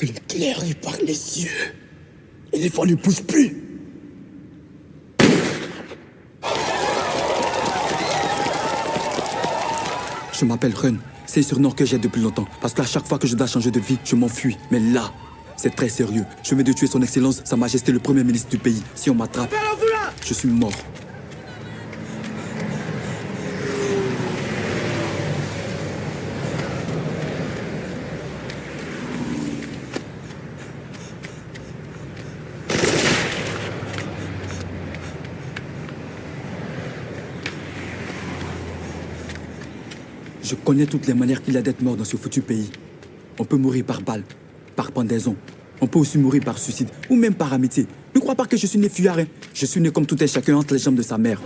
Éclairé par les yeux. L'éléphant ne bouge plus. Je m'appelle Run. C'est un surnom que j'ai depuis longtemps. Parce qu'à chaque fois que je dois changer de vie, je m'enfuis. Mais là, c'est très sérieux. Je viens de tuer son excellence, sa majesté le premier ministre du pays. Si on m'attrape, je suis mort. Je connais toutes les manières qu'il y a d'être mort dans ce foutu pays. On peut mourir par balle, par pendaison. On peut aussi mourir par suicide, ou même par amitié. Ne crois pas que je suis né fuyard, hein. Je suis né comme tout un chacun entre les jambes de sa mère.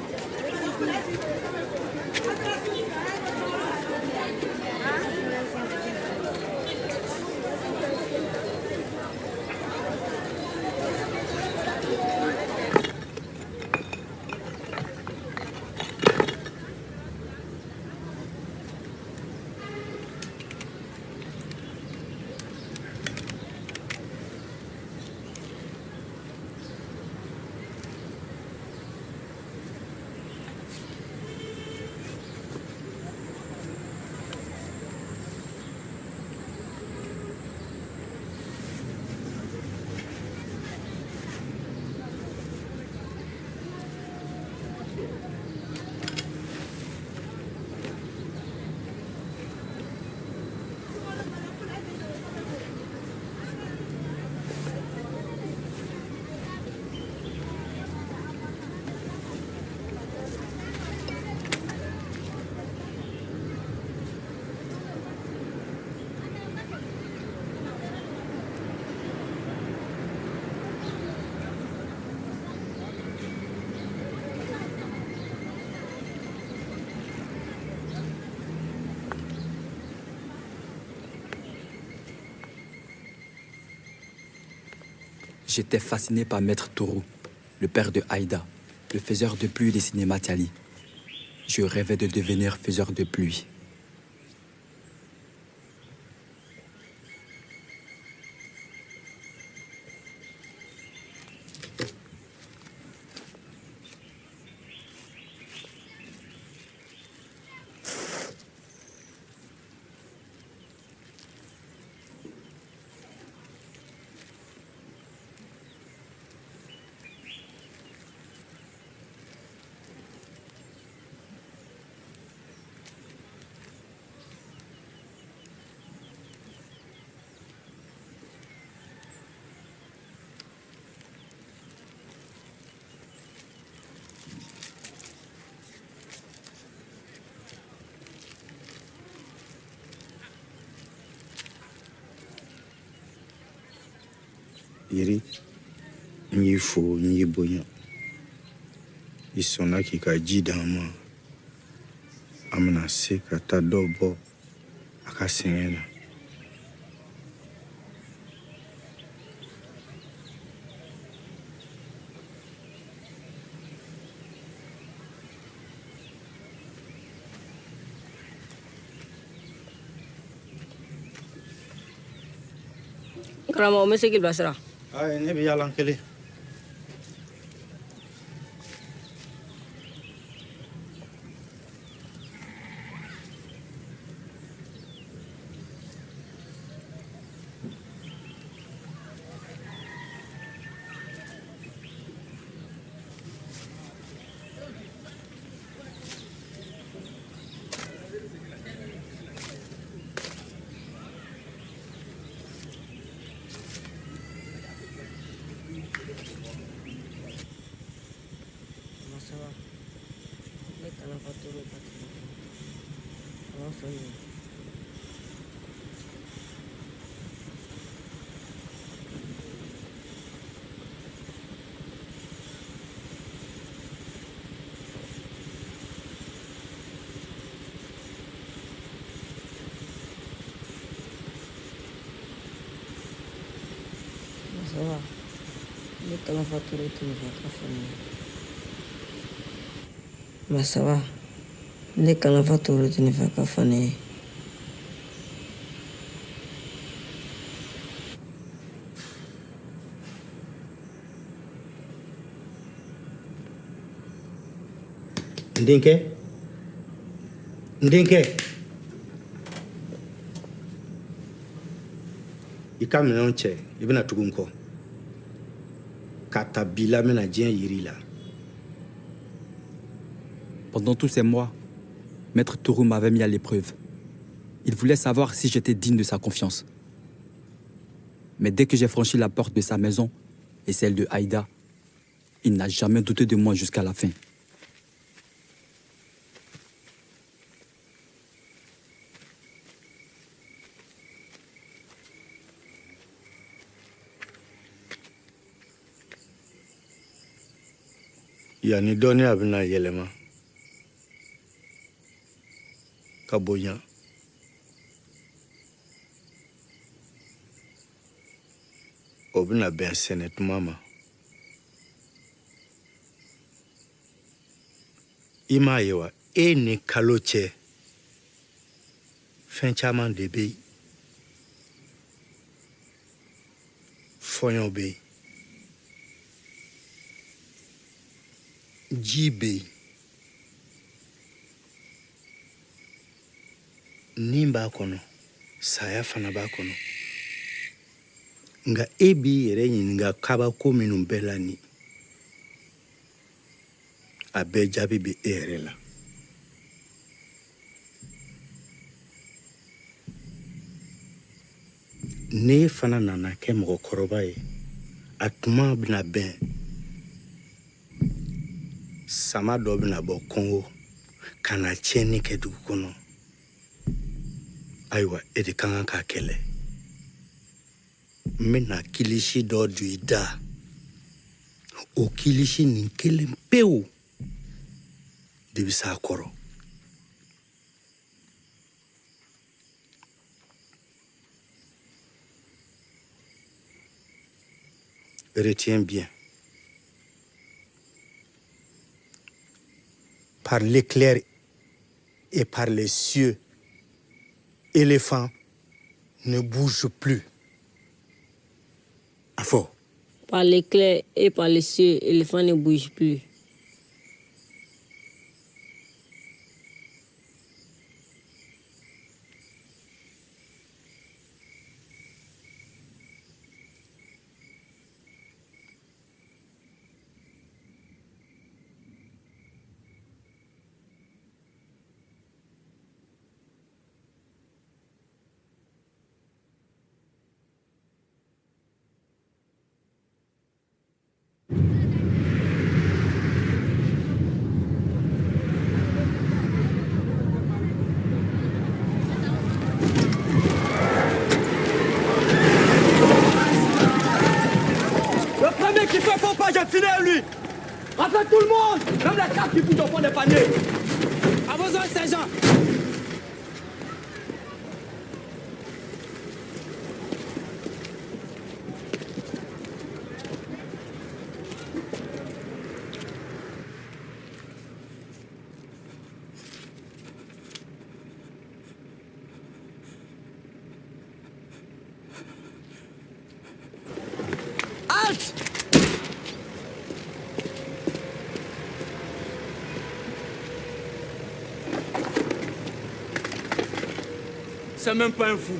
J'étais fasciné par Maître Toro, le père de Aïda, le faiseur de pluie des cinémas Tiali. Je rêvais de devenir faiseur de pluie. Yiri, nyi fo, nyi bonya. Isona ki ka ji dama. Amna se ka ta dobo akasengena. Karama o mesegil basra. Ay, ne bi yalan kele. Ça va. Ne t'en fais pas trop, tu ne vas pas finir. Mais ça va. Ne t'en fais pas trop, tu ne vas pas finir. Ndinke? Ndinke? I ka minɛnw cɛ I bɛna tugu n kɔ ka ta bi la mena diɲɛ yiri la. Pendant tous ces mois, Maître Tourou m'avait mis à l'épreuve. Il voulait savoir si j'étais digne de sa confiance. Mais dès que j'ai franchi la porte de sa maison et celle de Aïda, il n'a jamais douté de moi jusqu'à la fin. Yanni dɔɔni a bɛna yɛlɛma ka bonya. O bɛna bɛn sɛnɛ tuma ma. I m'a ye wa e ni kalo cɛ fɛn caman de bɛ yen. Fɔɲɔ bɛ yen. Ji bɛ yen. Nin b'a kɔnɔ saya fana b'a kɔnɔ. Nka e b'i yɛrɛ ɲininka kabako minnu bɛɛ la ni a bɛɛ jaabi bɛ e yɛrɛ la. Ne fana nana kɛ mɔgɔkɔrɔba ye a tuma bɛna bɛn sama dɔ bɛna bɔ Kongo ka na tiɲɛni kɛ dugu kɔnɔ. Ayiwa e de kan k'a kɛlɛ. N bɛna kilisi dɔ don I da. O kilisi nin kelen pewu de bɛ s'a kɔrɔ. Retiens bien. Par l'éclair et par les cieux, éléphant ne bouge plus. À fort. Par l'éclair et par les cieux, l'éléphant ne bouge plus. J'ai fini lui. Rappelez tout le monde, même la carte qui bouge au fond des paniers. À vos ordres, sergent. Halte! C'est même pas un fou.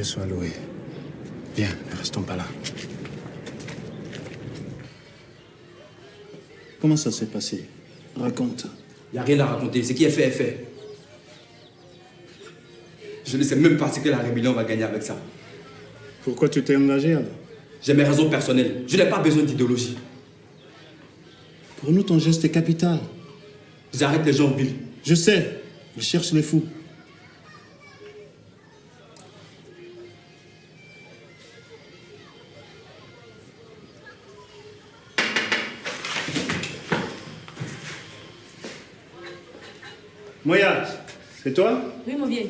soit loué. Viens, ne restons pas là. Comment ça s'est passé? Raconte. Il n'y a rien à raconter. Ce qui est fait est fait. Je ne sais même pas ce que la rébellion va gagner avec ça. Pourquoi tu t'es engagé alors? J'ai mes raisons personnelles. Je n'ai pas besoin d'idéologie. Pour nous, ton geste est capital. J'arrête les gens vils. Je sais, ils cherchent les fous. Moya, c'est toi? Oui, mon vieux.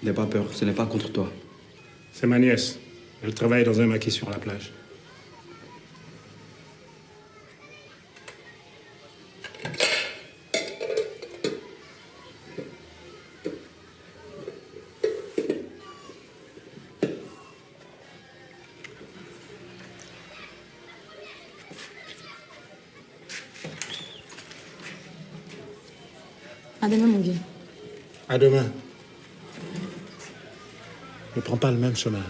N'aie pas peur, ce n'est pas contre toi. C'est ma nièce. Elle travaille dans un maquis sur la plage. À demain, mon vieux. À demain. Ne prends pas le même chemin.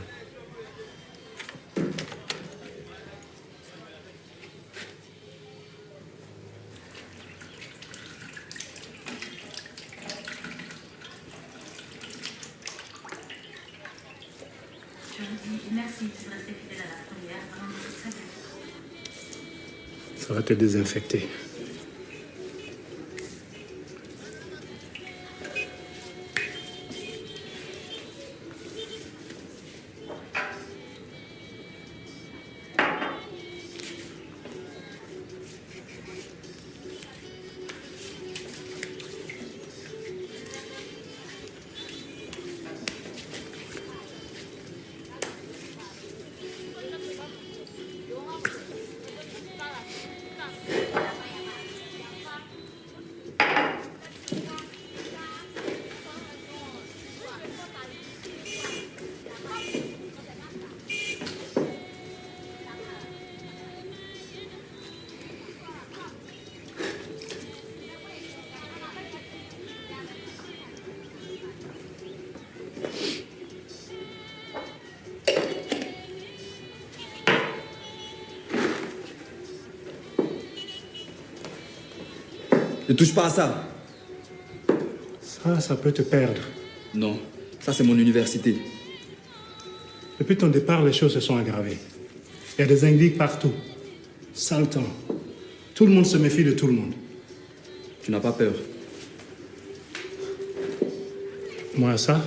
Ça va te désinfecter. Ne touche pas à ça. Ça peut te perdre. Non, ça c'est mon université. Depuis ton départ, les choses se sont aggravées. Il y a des indices partout. Sale temps. Tout le monde se méfie de tout le monde. Tu n'as pas peur. Moi, ça?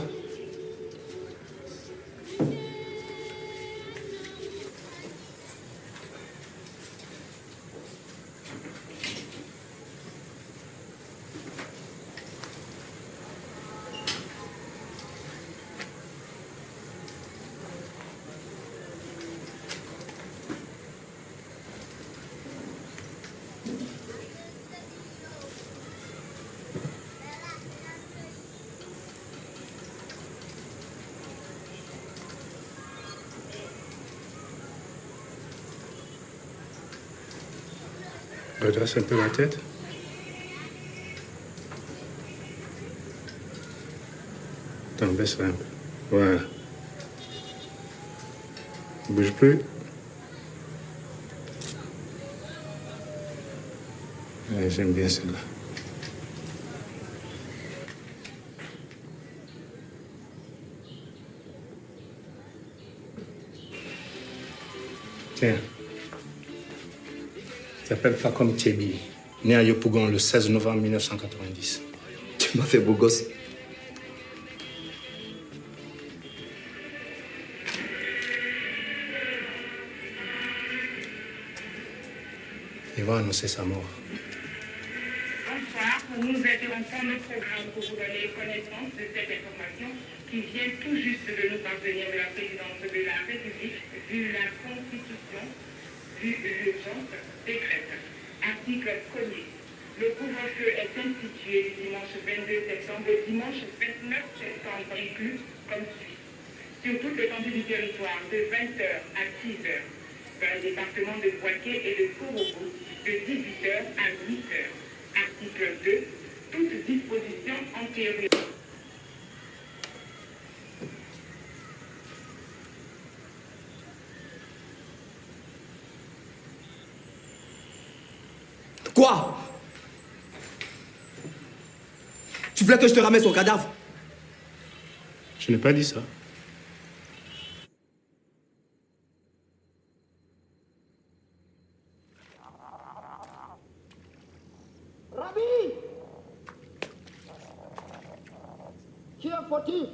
Redresse un peu la tête. Attends, baisse-la un peu. Voilà. Bouge plus. Ouais, j'aime bien celle-là. Tiens. Il s'appelle Fakom Tchebi, né à Yopougon le 16 novembre 1990. Tu m'as fait beau gosse. Il va annoncer sa mort. Bonsoir, nous interrompons notre programme pour vous donner connaissance de cette information qui vient tout juste de nous parvenir de la présidence de la République, vu la Constitution, vu l'urgence décrète. Article 1er. Le couvre-feu est institué du dimanche 22 septembre au dimanche 29 septembre inclus comme suit. Sur toute l'étendue du territoire, de 20h à 6h, dans le département de Poitiers et de Korogo de 18h à 8h. Article 2. Toute disposition antérieure. Quoi? Tu voulais que je te ramène son cadavre? Je n'ai pas dit ça. Rabi! Qui est fautif?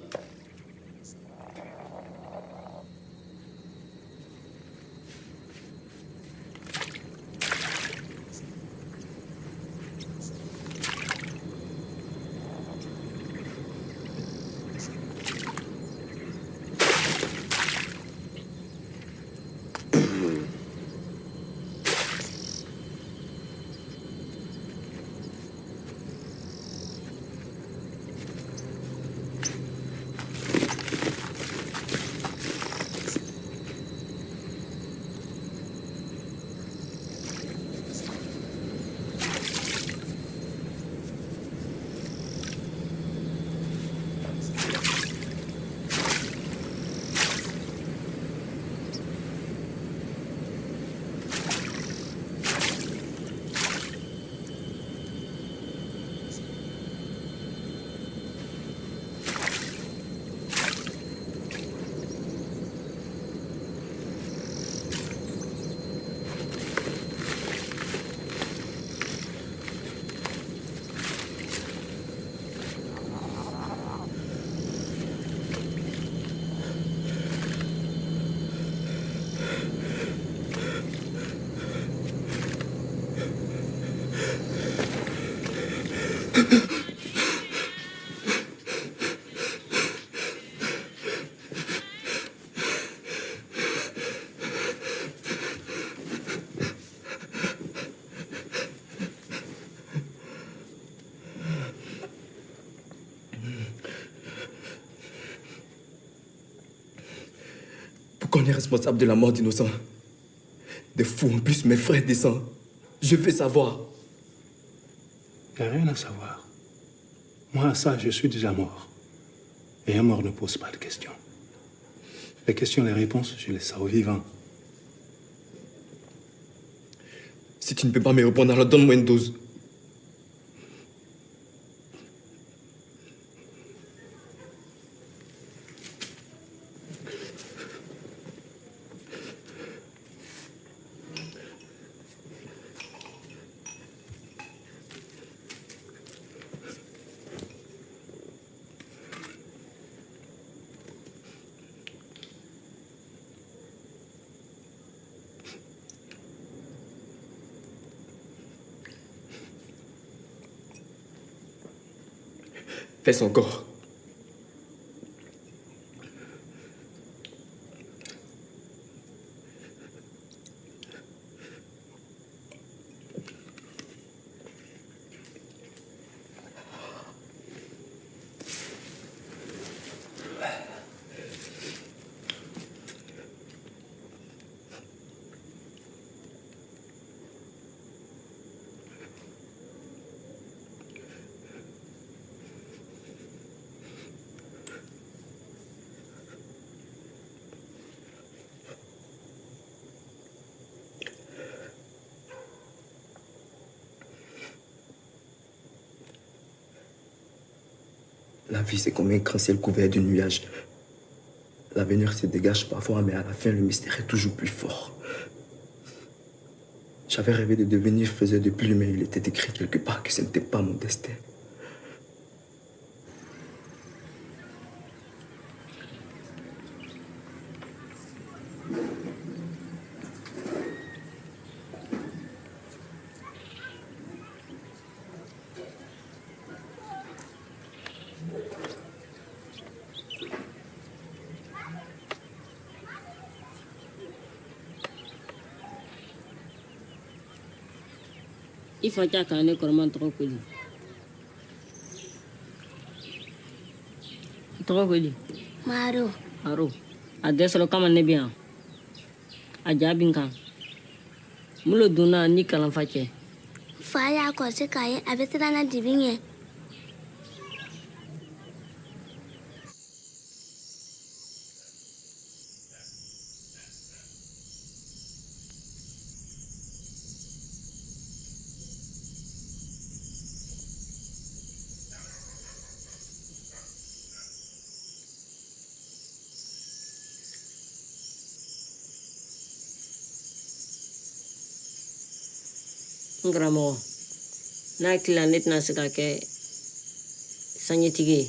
Pourquoi on est responsable de la mort d'innocents? Des fous en plus, mes frères descendent. Je veux savoir. Il n'y a rien à savoir. Moi, à ça, je suis déjà mort. Et un mort ne pose pas de questions. Les questions, les réponses, je laisse ça aux vivants. Si tu ne peux pas me répondre, alors donne-moi une dose. Fais son corps. La vie, c'est comme un grand ciel couvert de nuages. L'avenir se dégage parfois, mais à la fin, le mystère est toujours plus fort. J'avais rêvé de devenir faiseur de plumes, mais il était écrit quelque part que ce n'était pas mon destin. Il faut qu'il y ait un comment trop connu. Trop connu. Maro. Maro. Adesso lo chiamano bien. a jaabi kan mun lo donna ni kalanfa cɛ fa y'a kɔlɔsi k'a ye a bɛ siran na dibi ɲɛ n karamɔgɔ n'a tilala ne tɛna se ka kɛ sanɲɛtigi ye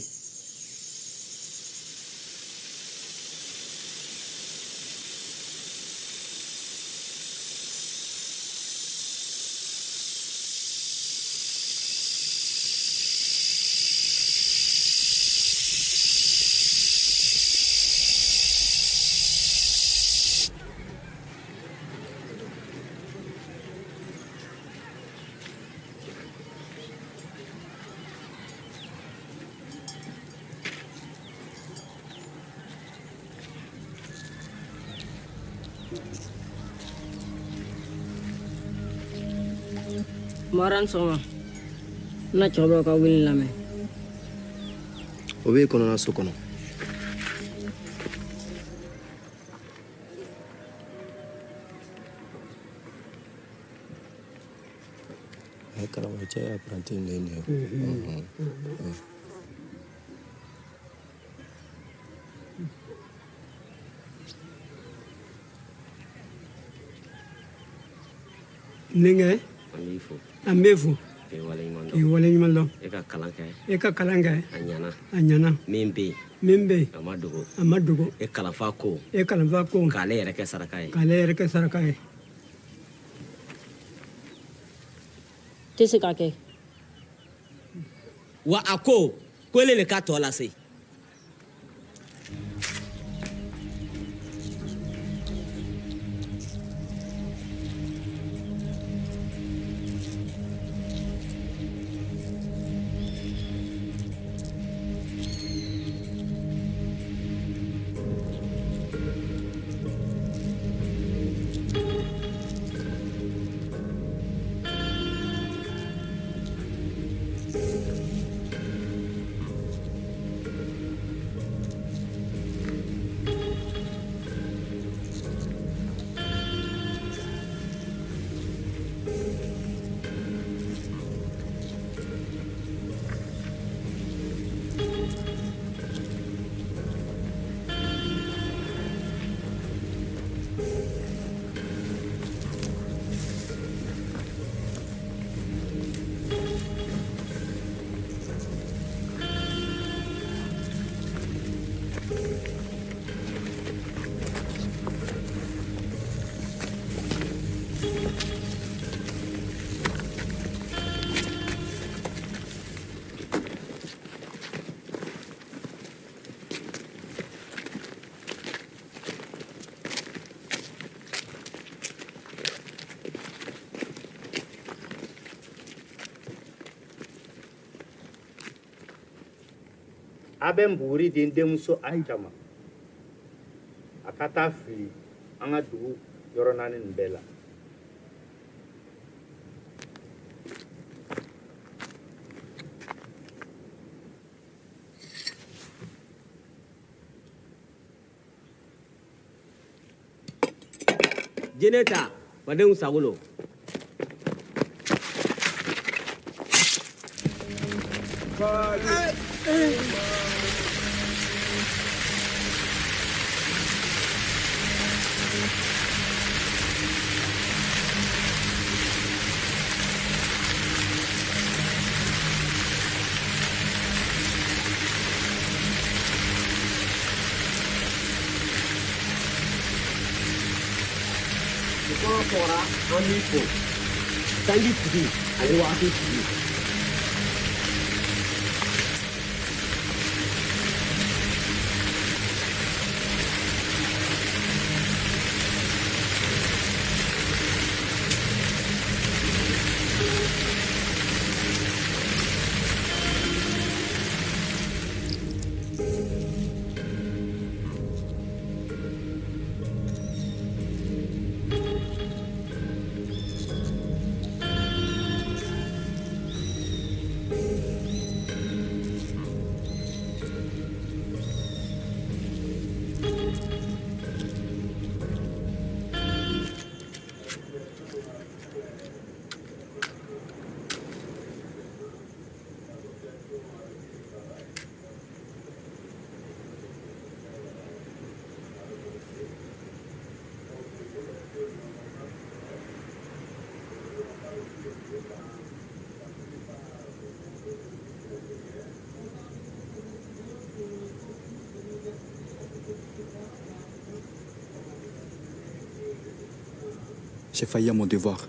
Maran sɔgɔma n na cɛkɔrɔbaw ka wele lamɛn o bɛ kɔnɔna so kɔnɔ karamɔgɔ cɛ ye apprenti de ye nin ye Ninge an bɛ fo k'i k'i waleɲuman dɔn e ka kalan kɛ e ka kalan kɛ a ɲana min bɛ yen a ma dogo e kalanfa ko k'ale yɛrɛ kɛ saraka ye tɛ se ka kɛ wa a ko ele le ka tɔ lase a bɛ nbuguri di n denmuso Ayita ma a ka taa fili an ka dugu yɔrɔ 4 nin bɛɛ la Jeneta wadenw sagolo kɔrɔ fɔra an b'i fo sanji tigi ani waati tigi J'ai failli à mon devoir.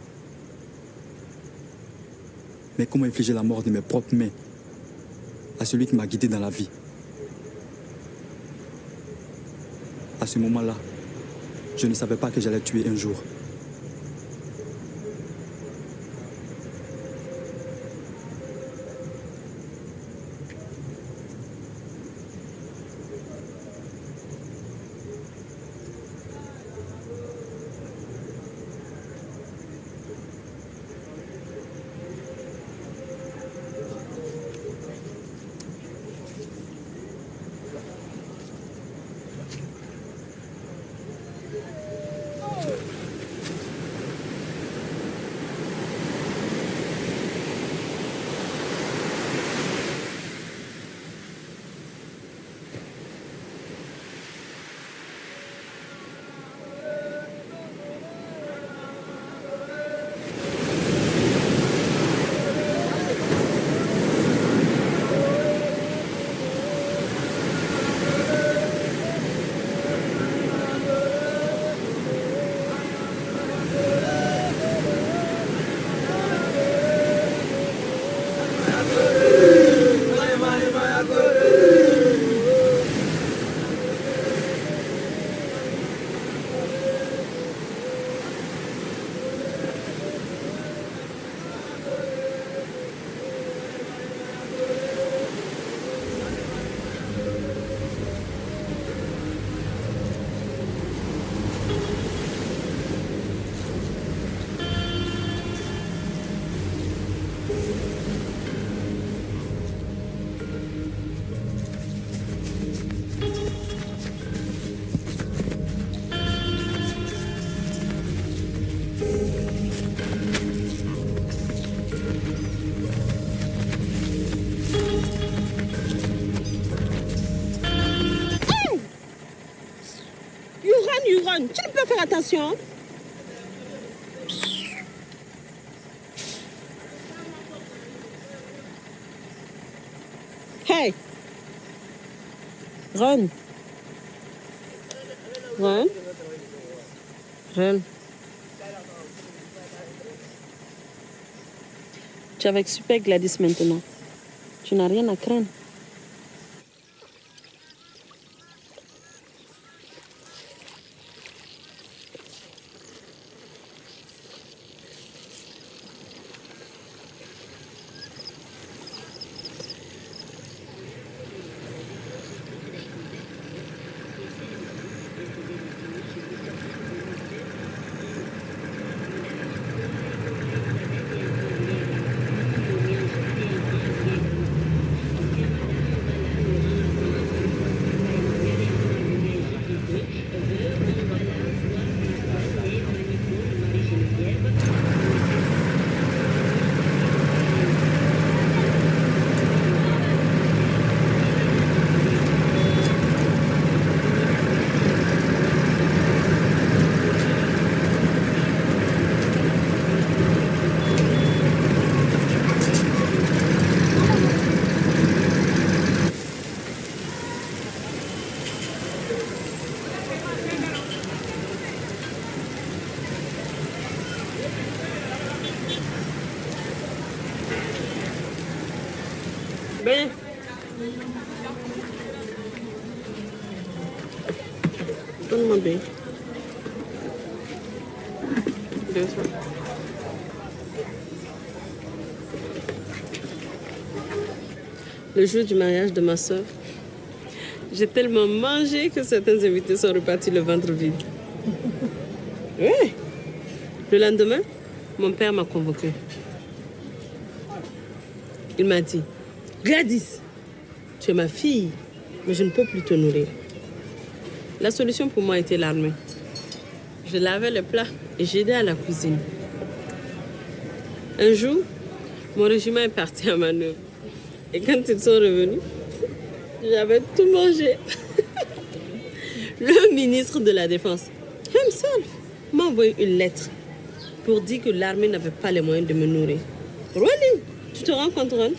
Mais comment infliger la mort de mes propres mains à celui qui m'a guidé dans la vie? À ce moment-là, je ne savais pas que j'allais tuer un jour. Tu ne peux faire attention. Hey. Ron. Ron. Ron. Tu es avec Super Gladys maintenant. Tu n'as rien à craindre. Ben. Donne-moi bien. Deux fois. Le jour du mariage de ma soeur, j'ai tellement mangé que certains invités sont repartis le ventre vide. Oui. Le lendemain, mon père m'a convoqué. Il m'a dit, Gladys, tu es ma fille, mais je ne peux plus te nourrir. La solution pour moi était l'armée. Je lavais les plats et j'aidais à la cuisine. Un jour, mon régiment est parti à manœuvre. Et quand ils sont revenus, j'avais tout mangé. Le ministre de la Défense, himself, m'a envoyé une lettre pour dire que l'armée n'avait pas les moyens de me nourrir. Really? Tu te rends compte, Ron?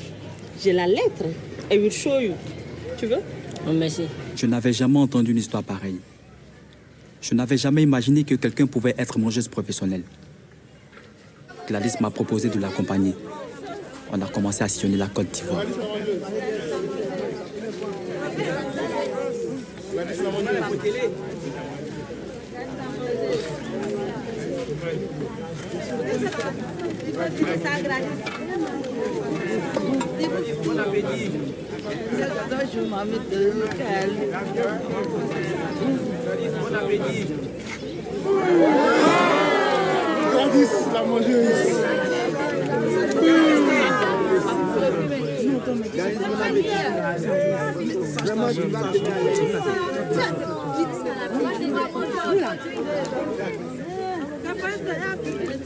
J'ai la lettre. I will show you. Tu veux? Oh, merci. Je n'avais jamais entendu une histoire pareille. Je n'avais jamais imaginé que quelqu'un pouvait être mangeuse professionnelle. Gladys m'a proposé de l'accompagner. On a commencé à sillonner la Côte d'Ivoire. Bon appétit. Bon appétit. Gladys, la mangeuse.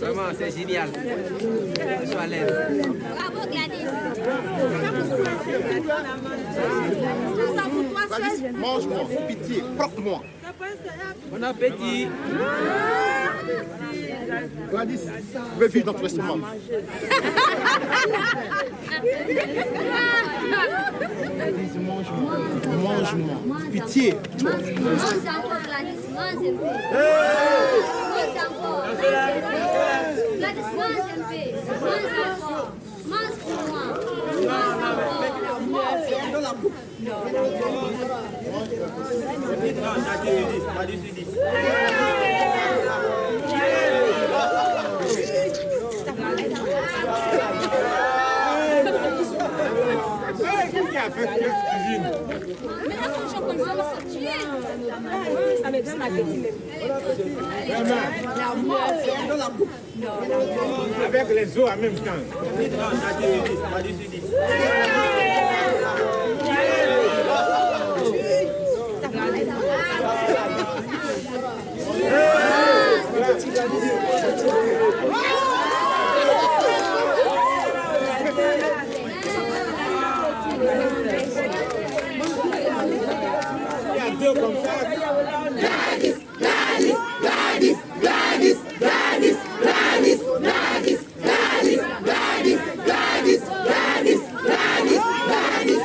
Vraiment, c'est génial. Je suis à l'aise. Bravo Gladys. Gladys, mange-moi, pitié, croque-moi. Bon appétit. Gladys, je vais vivre dans ton estomac. Gladys, mange-moi. Mange-moi. Pitié. Mange encore Gladys, mange un peu. Mange encore. Gladys, mange un peu. Mange encore. Mange pour moi. Mange encore. Qui a fait cette cuisine? Mais attends, je comme ça, on va se tuer. Ça me donne l'appétit même. Avec les os en même temps. Il y a deux comme ça. Gladys, Gladys, Gladys, Gladys, Gladys, Gladys, Gladys, Gladys, Gladys, Gladys, Gladys, Gladys, Gladys.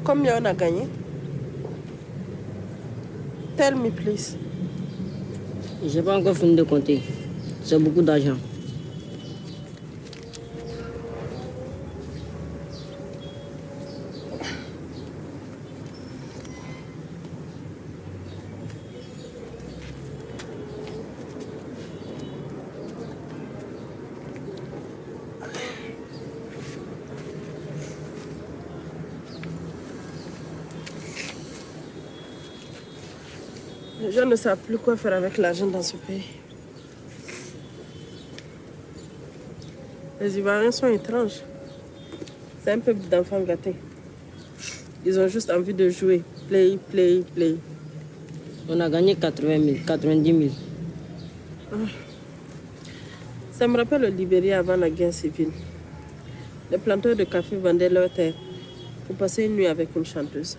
Combien on a gagné? Tell me, please. Je n'ai pas encore fini de compter. C'est beaucoup d'argent. Les gens ne savent plus quoi faire avec l'argent dans ce pays. Les Ivoiriens sont étranges. C'est un peuple d'enfants gâtés. Ils ont juste envie de jouer. Play, play, play. On a gagné 80 000, 90 000. Ça me rappelle le Libéria avant la guerre civile. Les planteurs de café vendaient leurs terres pour passer une nuit avec une chanteuse.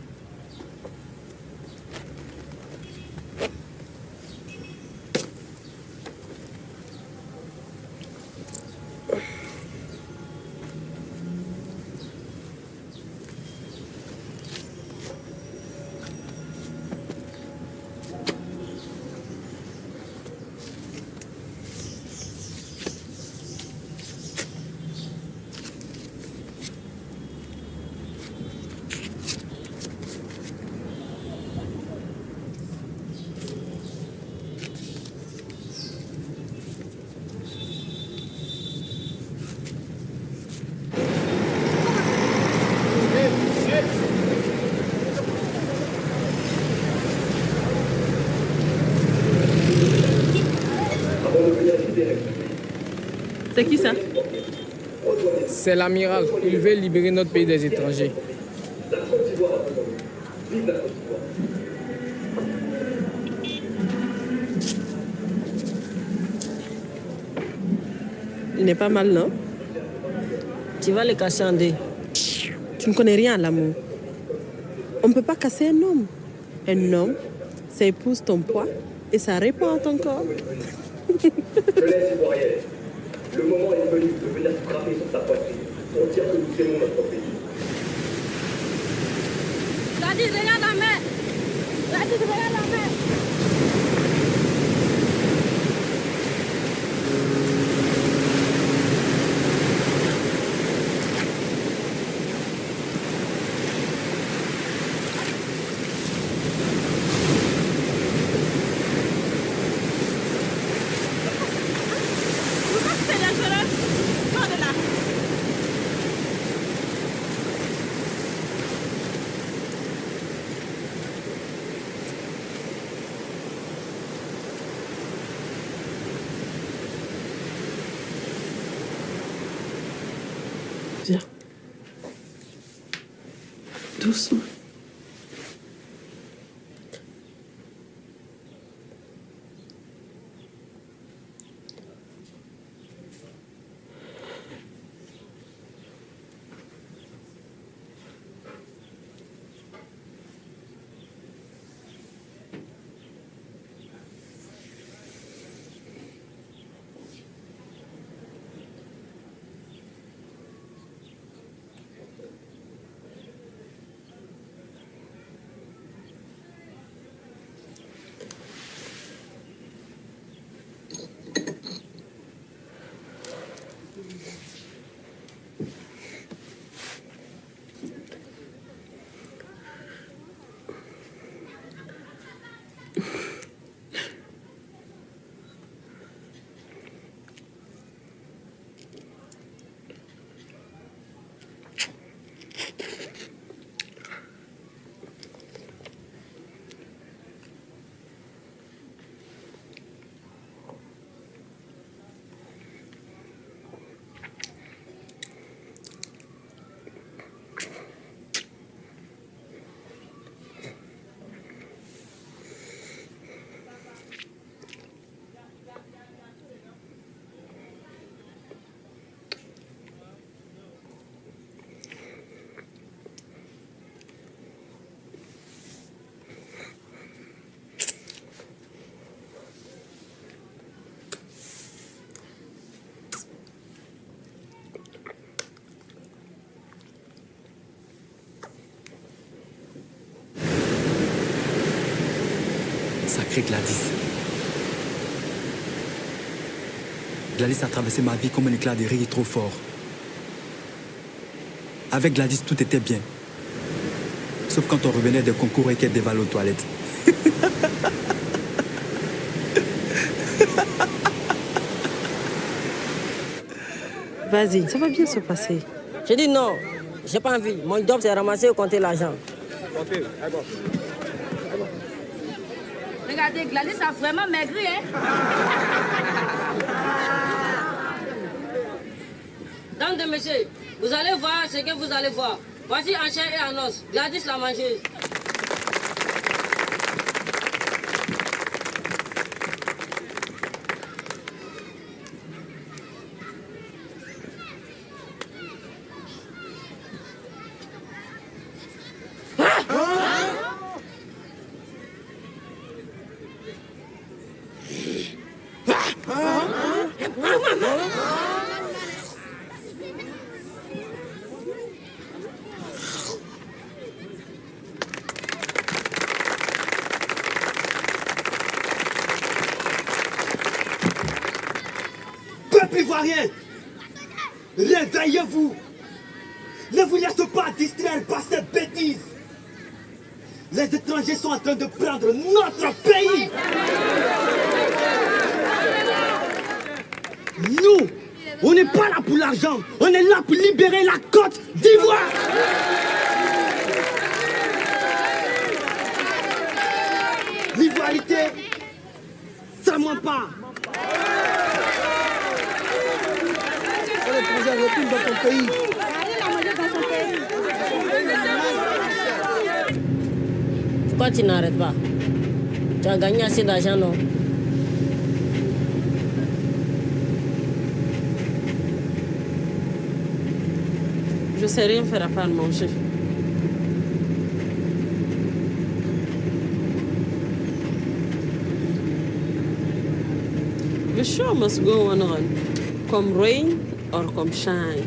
C'est qui ça? C'est l'amiral. Il veut libérer notre pays des étrangers. Il n'est pas mal, non? Tu vas le casser en deux. Tu ne connais rien à l'amour. On ne peut pas casser un homme. Un homme, ça épouse ton poids et ça répond à ton corps. Jeunesse ivoirienne, le moment est venu de venir frapper sur sa poitrine pour dire que nous aimons notre pays. Gladys, regarde la mer. Gladys, regarde la mer. Viens. Doucement. Sacré Gladys. Gladys a traversé ma vie comme un éclat de rire trop fort. Avec Gladys, tout était bien. Sauf quand on revenait des concours et qu'elle dévalait aux toilettes. Vas-y, ça va bien se passer. J'ai dit non, j'ai pas envie. Mon job, c'est ramasser et compter l'argent. Regardez, Gladys a vraiment maigri, hein? Dames et messieurs, vous allez voir ce que vous allez voir. Voici en chair et en os, Gladys la mangeuse. Peuple ivoirien, réveillez-vous. Ne vous laissez pas distraire par cette bêtise. Les étrangers sont en train de prendre notre pays. Nous, on n'est pas là pour l'argent. On est là pour libérer la Côte d'Ivoire. L'ivoirité, ça ment pas. retourne dans ton pays. Pourquoi tu n'arrêtes pas? Tu as gagné assez d'argent, non? Je sais rien faire à part manger. The show must go on, come rain or come shine.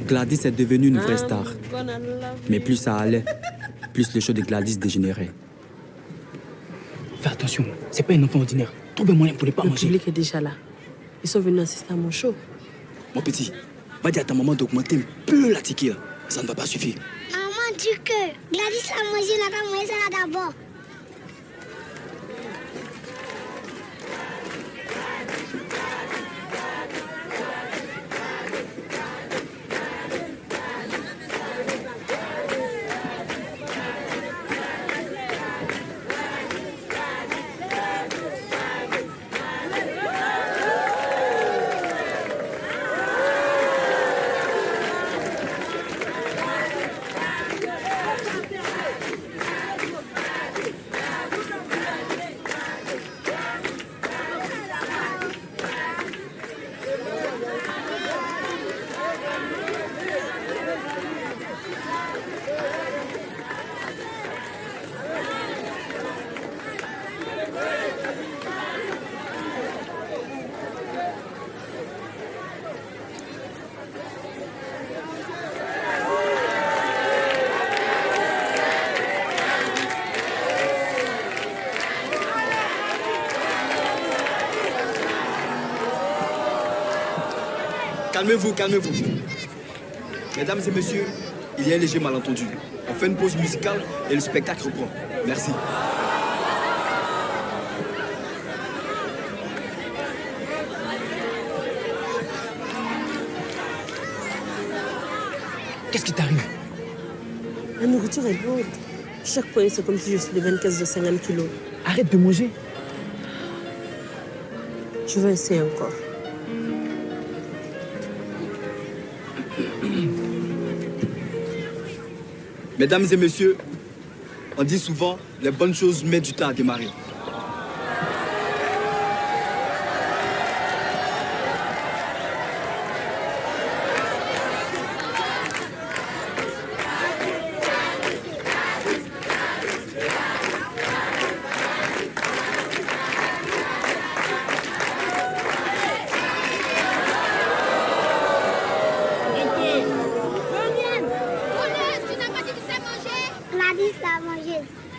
Gladys est devenue une vraie star. Mais plus ça allait, plus le show de Gladys dégénérait. Fais attention, c'est pas un enfant ordinaire. Trouve un moyen pour ne pas manger. Le public est déjà là. Ils sont venus assister à mon show. Mon petit, va dire à ta maman d'augmenter un peu la ticket. Ça ne va pas suffire. Maman dit que Gladys a mangé la moyenne là d'abord. Calmez-vous, calmez-vous. Mesdames et messieurs, il y a un léger malentendu. On fait une pause musicale et le spectacle reprend. Merci. Qu'est-ce qui t'arrive? La nourriture est lourde. Chaque point, c'est comme si je soulevais une caisse de 50 kilos. Arrête de manger. Je vais essayer encore. Mesdames et messieurs, on dit souvent les bonnes choses mettent du temps à démarrer.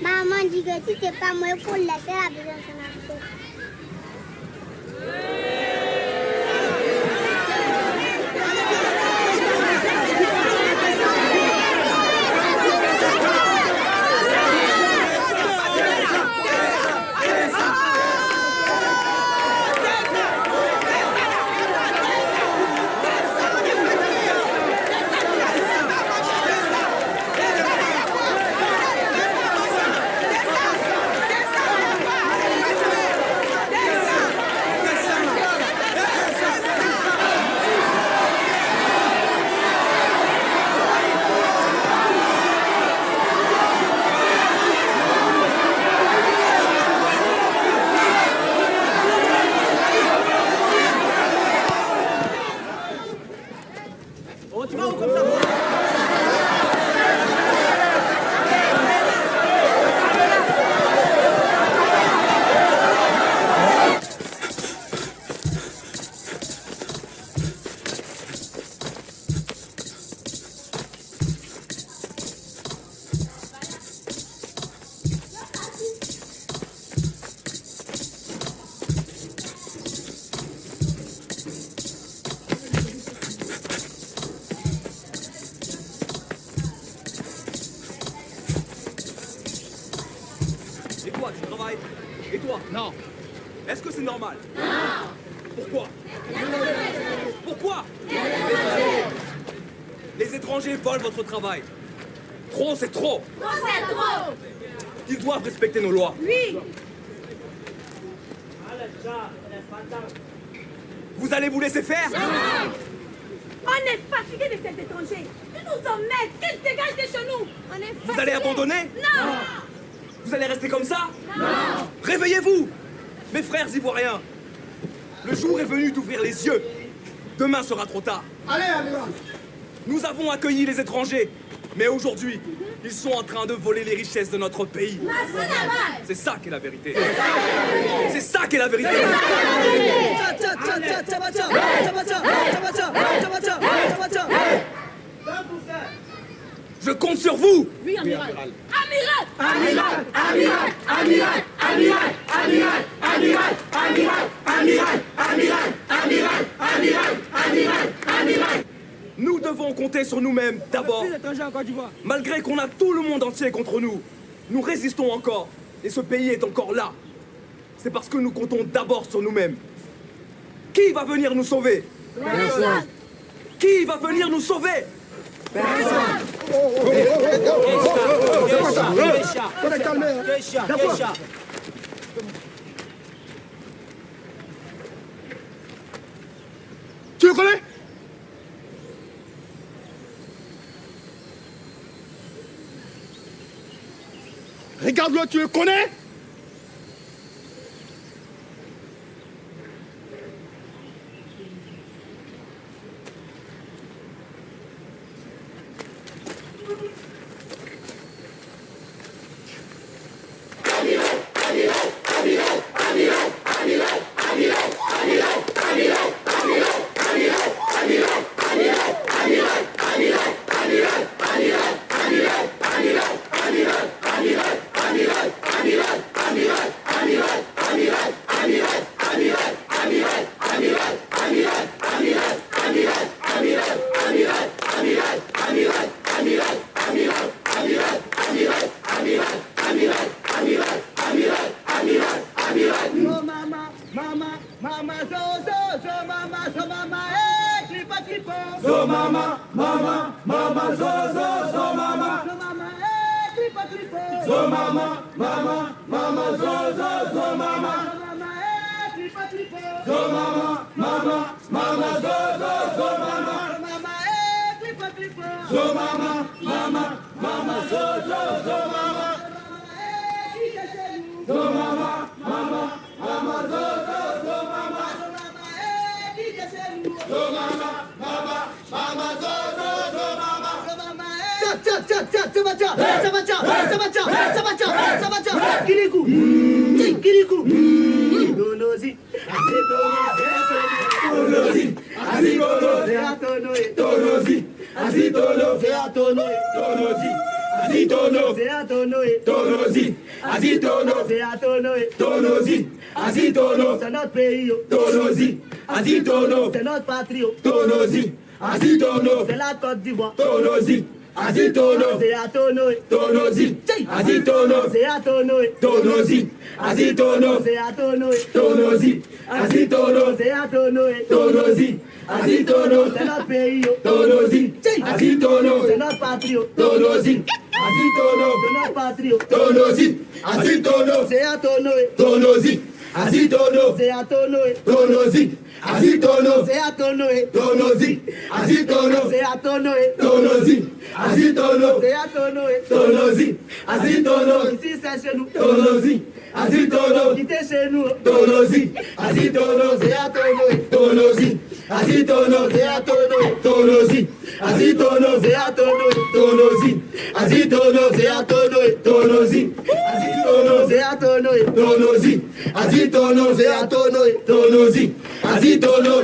Maman dit que si c'est pas moi, il faut laisser la besoin de son affaire. Tu travailles. Et toi? Non. Est-ce que c'est normal? Non. Pourquoi? Pourquoi? Les étrangers volent votre travail. Trop, c'est trop. Trop, c'est trop. Ils doivent respecter nos lois. Oui. Vous allez vous laisser faire? On est fatigué de ces étrangers. Ils nous emmènent, qu'ils dégagent de chez nous. On est fatigués. Vous allez abandonner? Non. Vous allez rester comme ça? Non. Réveillez-vous, mes frères ivoiriens. Le jour est venu d'ouvrir les yeux. Demain sera trop tard. Allez, amiral. Nous avons accueilli les étrangers, mais aujourd'hui, ils sont en train de voler les richesses de notre pays. C'est ça qui est la vérité. C'est ça qui est la vérité. Je compte sur vous. Oui, amiral. Amiral. Amiral. Amiral. Amiral. Amiral. Amiral. Amiral. Amiral. Amiral. Amiral. Amiral. Amiral. Amiral. Nous devons compter sur nous-mêmes d'abord. Malgré qu'on a tout le monde entier contre nous, nous résistons encore. Et ce pays est encore là. C'est parce que nous comptons d'abord sur nous-mêmes. Qui va venir nous sauver? Personne. Qui va venir nous sauver? Personne. Tu le connais? Regarde-le, tu le connais? C'est notre pays, Tonosi, Azitono, c'est notre patrie, Tonosi, Azitono, c'est la Côte d'Ivoire, Tonosi, Azitono, c'est Atono, Tonosi, Azitono, c'est Atono, Tonosi, Azitono, c'est Atono, Tonosi, Azitono, c'est Atono, Tonosi, Azitono, c'est notre pays, Tonosi, Azitono, c'est notre patrie, Tonosi, Azitono, c'est notre patrie, Tonosi, Azitono, c'est Atono, Tonosi, Azitono, c'est Atono, Tonosi, Azitono, c'est Atono, Tonosi, Azitono, c'est Atono, Tonosi, Azitono, c'est Atono, Tonosi, Azitono, ici c'est chez nous, Tonosi, Azitono, quittez chez nous, Tonosi, Azitono, c'est Atono, Tonosi, Azitono, c'est Atono, Tonosi, Azitono, c'est Atono, Tonosi, Azitono, c'est Atono, Tonosi, Azitono, c'est Atono, Tonosi, Azitono, c'est Atono, Tonosi, Azitono.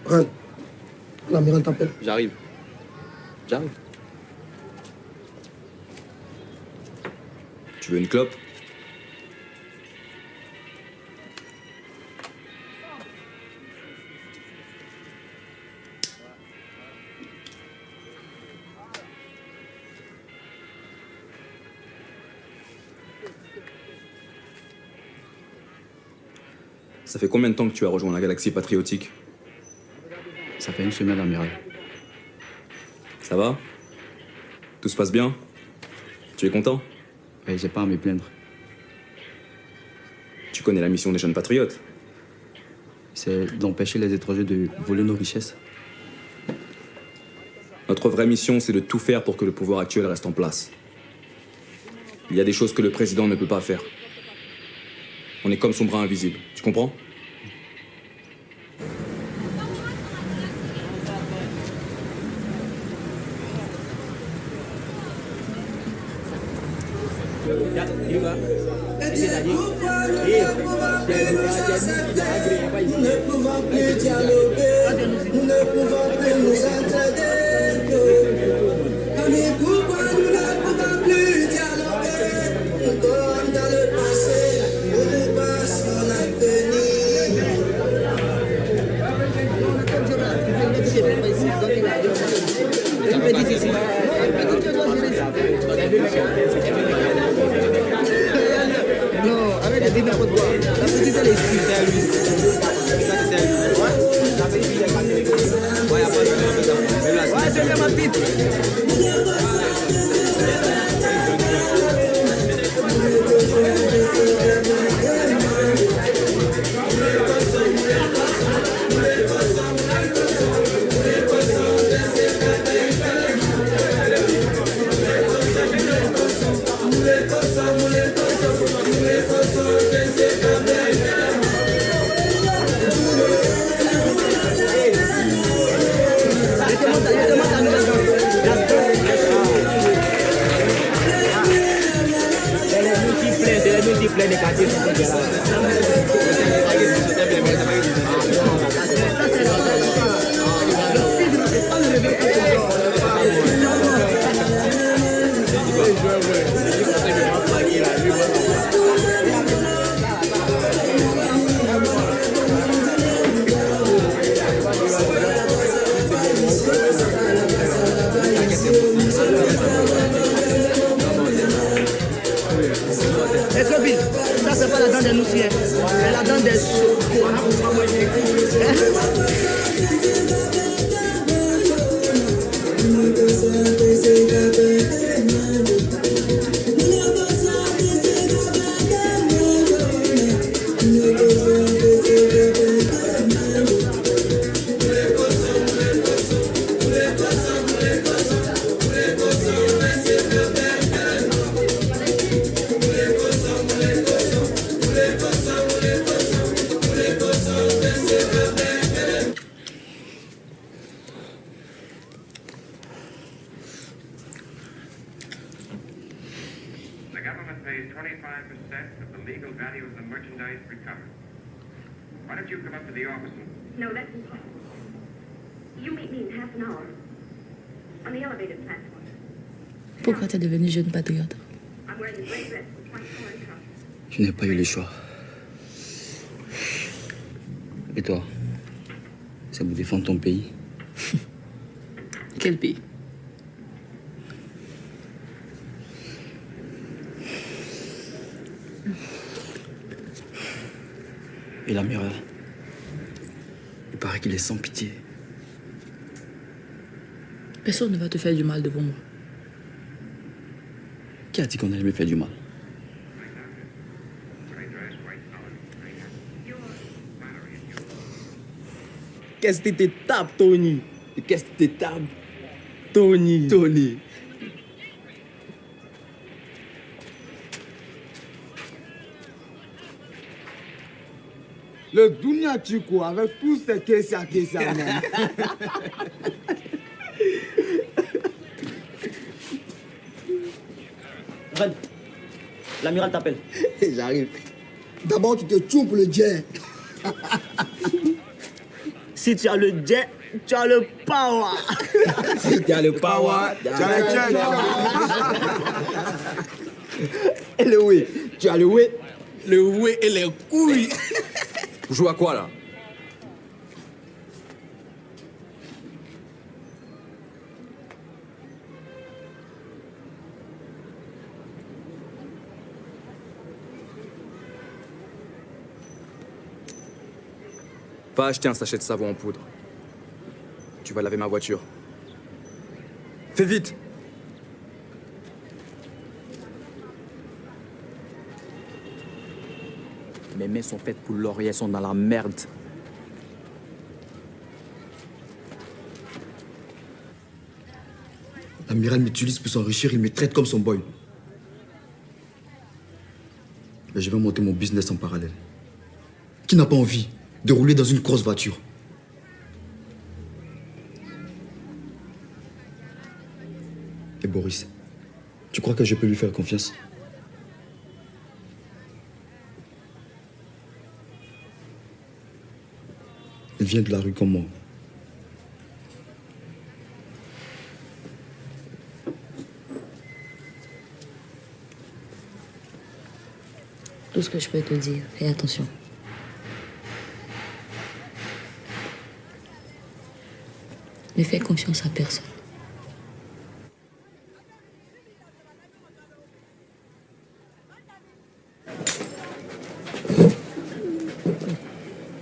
Ren, l'amiral t'appelle. J'arrive. Tu veux une clope? Ça fait combien de temps que tu as rejoint la galaxie patriotique? Ça fait une semaine, amiral. Ça va? Tout se passe bien? Tu es content? Et j'ai pas à me plaindre. Tu connais la mission des jeunes patriotes? C'est d'empêcher les étrangers de voler nos richesses. Notre vraie mission, c'est de tout faire pour que le pouvoir actuel reste en place. Il y a des choses que le président ne peut pas faire. On est comme son bras invisible, tu comprends? Nous ne pouvons plus dialoguer, nous ne pouvons plus nous entraider. Mais pourquoi nous ne pouvons plus dialoguer? Comme dans le passé, nous passons Non, arrête de dire n'importe quoi. La petite, elle est ici. C'est à lui. Ouais, c'est bien ma petite. Ça, c'est pas la dent des noussiers, c'est la dent des chevaux. No, that's impossible. You meet me in half an hour on the elevated platform. Pourquoi t'es devenu jeune patriote? I'm wearing a gray dress with white collar and cuffs. Je n'ai pas eu le choix. Et toi? C'est pour défendre ton pays? Quel pays? Et l'amiral? Il paraît qu'il est sans pitié. Personne ne va te faire du mal devant moi. Qui a dit qu'on allait me faire du mal? Qu'est-ce que tu te tapes, Tony? Qu'est-ce que tu te tapes, Tony? Tony. Le Dounia Chico avec tous ces questions. Red, l'amiral t'appelle. J'arrive. D'abord, tu te tues pour le jet. Si tu as le jet, tu as le power. Si tu as le power, tu as le jet. Et le oui, tu as le oui. Le oui et les couilles. Vous jouez à quoi là? Va acheter un sachet de savon en poudre. Tu vas laver ma voiture. Fais vite! Mes mains sont faites pour l'or et elles sont dans la merde. L'amiral m'utilise pour s'enrichir, il me traite comme son boy. Mais je vais monter mon business en parallèle. Qui n'a pas envie de rouler dans une grosse voiture? Et Boris, tu crois que je peux lui faire confiance? Il vient de la rue comme moi. Tout ce que je peux te dire, fais attention. Ne fais confiance à personne.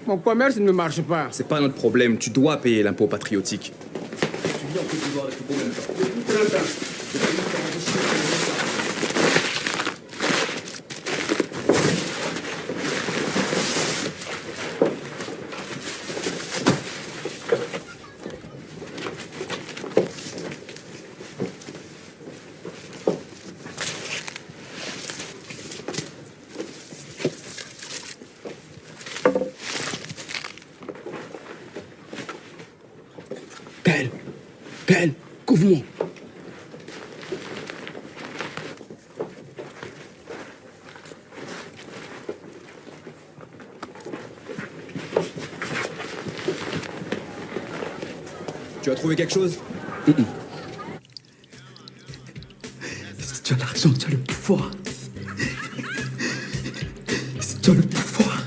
Mon commerce ne marche pas. C'est pas notre problème, tu dois payer l'impôt patriotique. Tu vis en Côte d'Ivoire depuis combien de temps? Gaël, couvre-moi. Tu as trouvé quelque chose? Si tu as l'argent, tu as le pouvoir. Si tu as le pouvoir.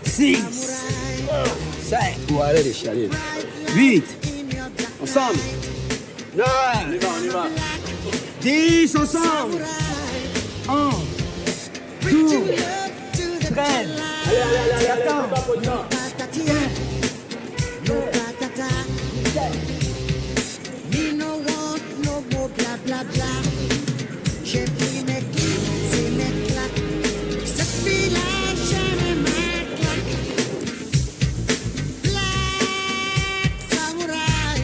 6, 5, pour aller les chialer. 8, ensemble. 9, on y va. 10, ensemble. 1, 12, 13. Allez, attends. Me no want no more blah blah blah. J'ai pris mes clés et mes claques. Cette fille-là, j'aime ma claque. Black samurai.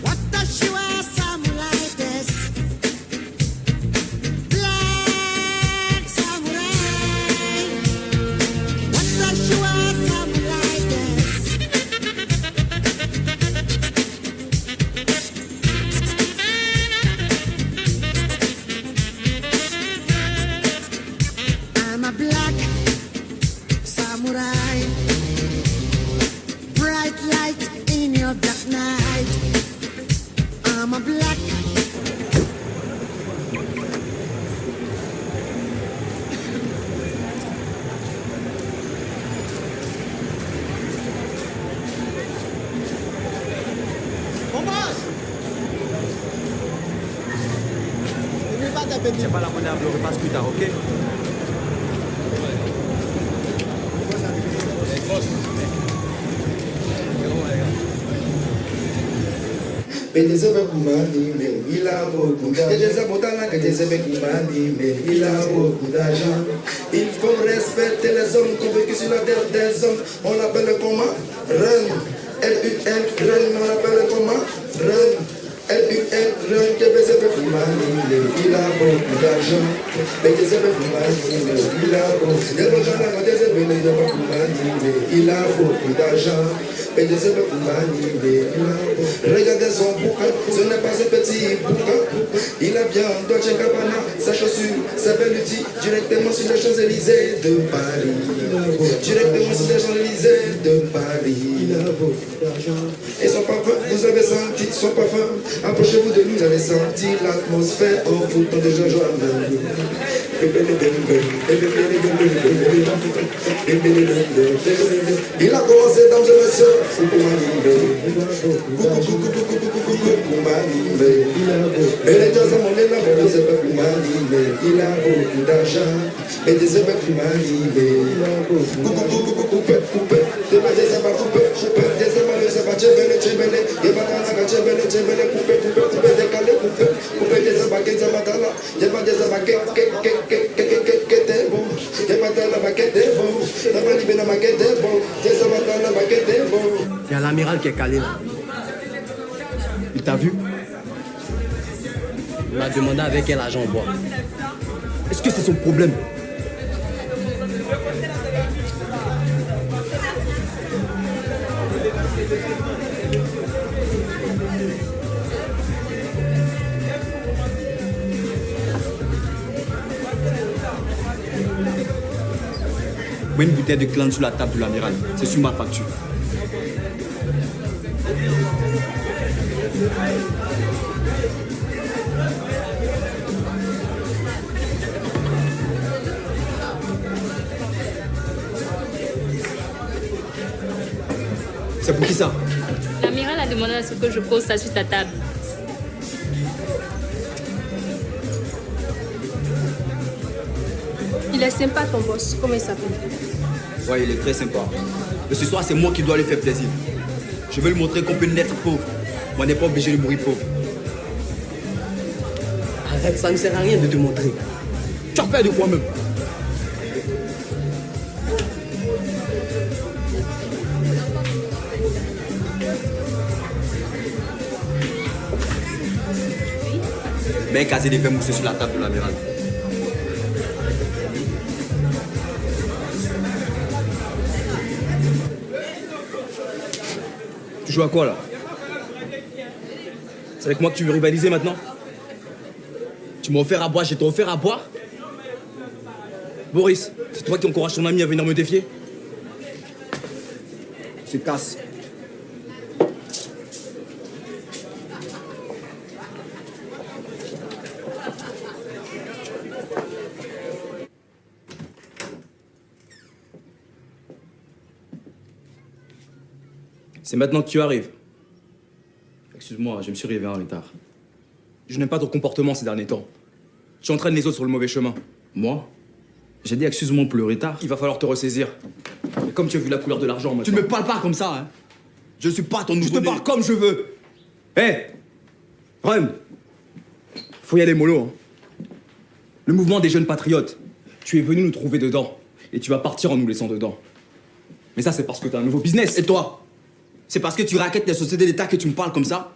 What does she want samurai this? Black samurai. What does she want samurai this? I'm a black samurai, bright light in your dark night. I'm a black. C'est pas la monnaie à le repasse plus tard, ok? Betezebe kumani mengila bokunda. Betezebe botana betezebe kumani mengila bokunda. Il faut respecter les hommes qu'on veut sur la terre des hommes. On l'appelle comment? Reine. L-U-N, reine, on l'appelle comment? Reine. Et puis elle, que baiser pour manier, il a beaucoup d'argent. Et que c'est pour manier, il a beaucoup d'argent. Il a beaucoup d'argent. Et que c'est pour manier, il a beaucoup. Regardez son bouquin, ce n'est pas un petit bouquin. Il a bien Dolce Gabbana, sa chaussure, sa Belluti, directement sur les Champs-Élysées de Paris. Directement sur les Champs-Élysées de Paris. Il a beaucoup d'argent. Et son parfum, vous avez senti son parfum. Approchez-vous de nous, vous avez senti l'atmosphère en foutant de Jean-Joanne. Il a commencé, dames et messieurs, il a beaucoup d'argent, et des émeutes Il y a l'amiral qui est calé là. Il t'a vu? Il m'a demandé avec quel argent on boit. Est-ce que c'est son problème? Mets une bouteille de clan sur la table de l'amiral. C'est sur ma facture. C'est pour qui ça? L'amiral a demandé à ce que je pose ça sur ta table. Il est sympa ton boss. Comment il s'appelle? Ouais, il est très sympa. Mais ce soir, c'est moi qui dois lui faire plaisir. Je veux lui montrer qu'on peut naître pauvre. Mais on n'est pas obligé de mourir pauvre. Arrête, ça ne sert à rien de te montrer. Tu as peur de quoi même? Ben, casser des faits moussés sur la table de l'amiral. Tu joues à quoi là? C'est avec moi que tu veux rivaliser maintenant? Tu m'as offert à boire, j'ai t'ai offert à boire? Boris, c'est toi qui encourage ton ami à venir me défier? Tu te casses. C'est maintenant que tu arrives. Excuse-moi, je me suis réveillé en retard. Je n'aime pas ton comportement ces derniers temps. Tu entraînes les autres sur le mauvais chemin. Moi? J'ai dit excuse-moi pour le retard. Il va falloir te ressaisir. Et comme tu as vu la couleur de l'argent maintenant... Tu ne me parles pas comme ça, hein. Je ne suis pas ton nouveau-né. Je te parle comme je veux. Hé hey, Rem, faut y aller mollo, hein. Le mouvement des jeunes patriotes, tu es venu nous trouver dedans. Et tu vas partir en nous laissant dedans. Mais ça, c'est parce que tu as un nouveau business. Et toi? C'est parce que tu raquettes les sociétés d'État que tu me parles comme ça?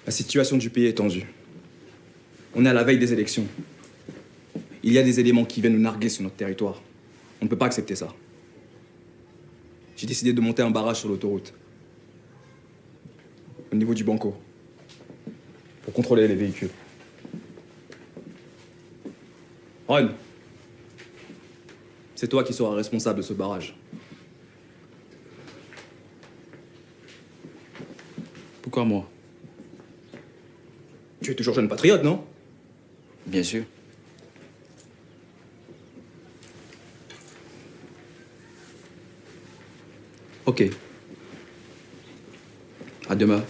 La situation du pays est tendue. On est à la veille des élections. Il y a des éléments qui viennent nous narguer sur notre territoire. On ne peut pas accepter ça. J'ai décidé de monter un barrage sur l'autoroute. Au niveau du Banco. Pour contrôler les véhicules. Ron, c'est toi qui seras responsable de ce barrage. Pourquoi moi? Tu es toujours jeune patriote, non? Bien sûr. Ok. À demain.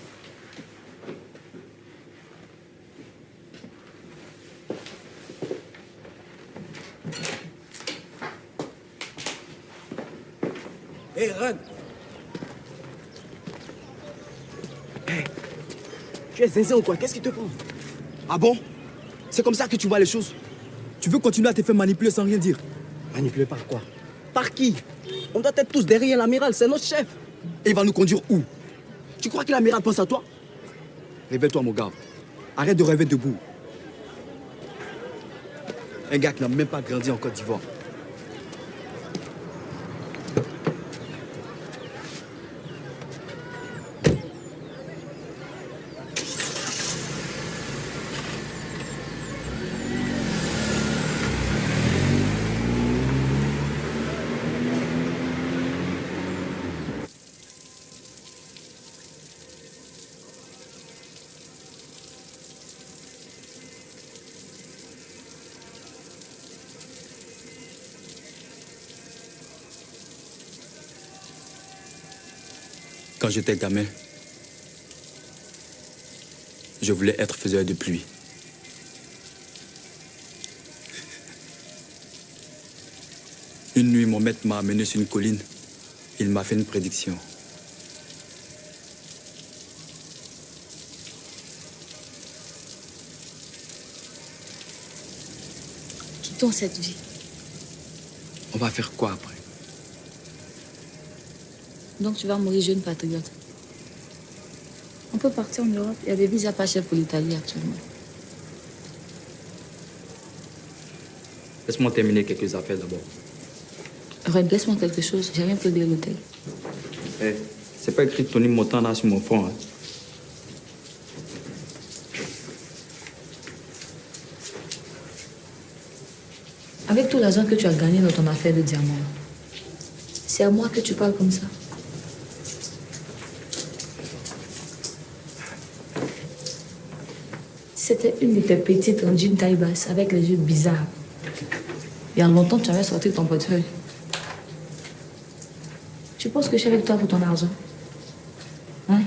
Hé, Ren! Tu es zinzin ou quoi? Qu'est-ce qui te prend? Ah bon? C'est comme ça que tu vois les choses? Tu veux continuer à te faire manipuler sans rien dire? Manipuler par quoi? Par qui? On doit être tous derrière l'amiral, c'est notre chef. Et il va nous conduire où? Tu crois que l'amiral pense à toi? Réveille-toi, mon gars. Arrête de rêver debout. Un gars qui n'a même pas grandi en Côte d'Ivoire. Quand j'étais gamin, je voulais être faiseur de pluie. Une nuit, mon maître m'a amené sur une colline. Il m'a fait une prédiction. Quittons cette vie. On va faire quoi après? Donc tu vas mourir jeune patriote. On peut partir en Europe. Il y a des visas pas chers pour l'Italie actuellement. Laisse-moi terminer quelques affaires d'abord. Red, laisse-moi quelque chose. J'ai rien prévu à l'hôtel. Eh, c'est pas écrit Tony Montana sur mon front. Hein. Avec tout l'argent que tu as gagné dans ton affaire de diamants, c'est à moi que tu parles comme ça. C'était une de tes petites en jean taille basse avec les yeux bizarres. Il y a longtemps, tu avais sorti ton portefeuille. Tu penses que je suis avec toi pour ton argent? Hein?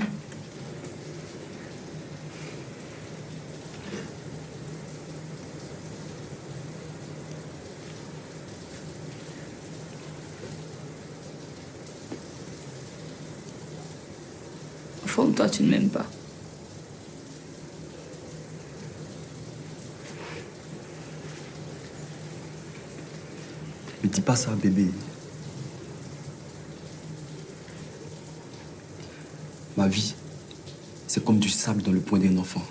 Au fond de toi, tu ne m'aimes pas. Ne dis pas ça, bébé. Ma vie, c'est comme du sable dans le poing d'un enfant.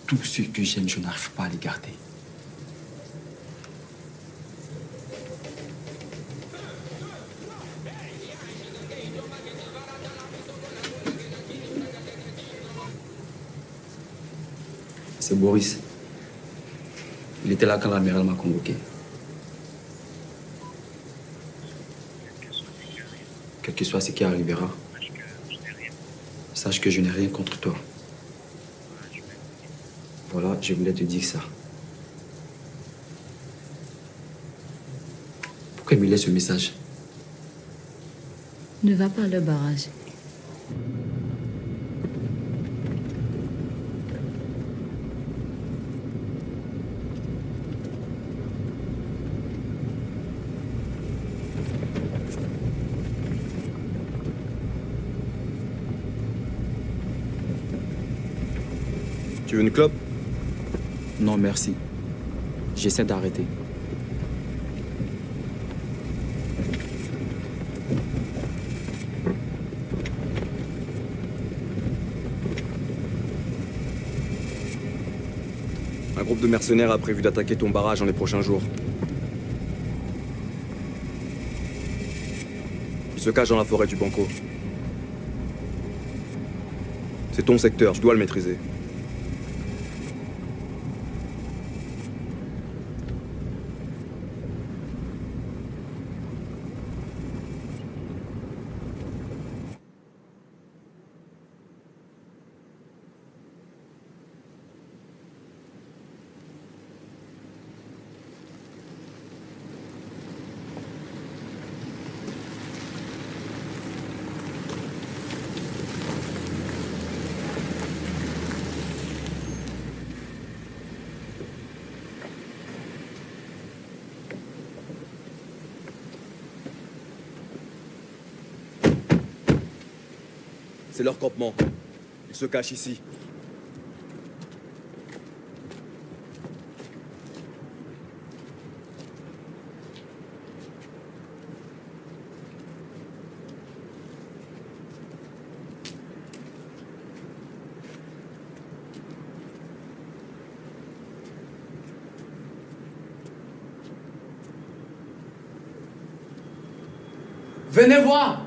Tout ce que j'aime, je n'arrive pas à les garder. C'est Boris. Il était là quand l'amiral m'a convoqué. Quel que soit ce qui arrivera, sache que je n'ai rien contre toi. Voilà, je voulais te dire ça. Pourquoi il me laisse ce message? Ne va pas à leur barrage. Tu veux une clope? Non, merci. J'essaie d'arrêter. Un groupe de mercenaires a prévu d'attaquer ton barrage dans les prochains jours. Ils se cachent dans la forêt du Banco. C'est ton secteur, tu dois le maîtriser. C'est leur campement. Ils Il se cache ici. Venez voir!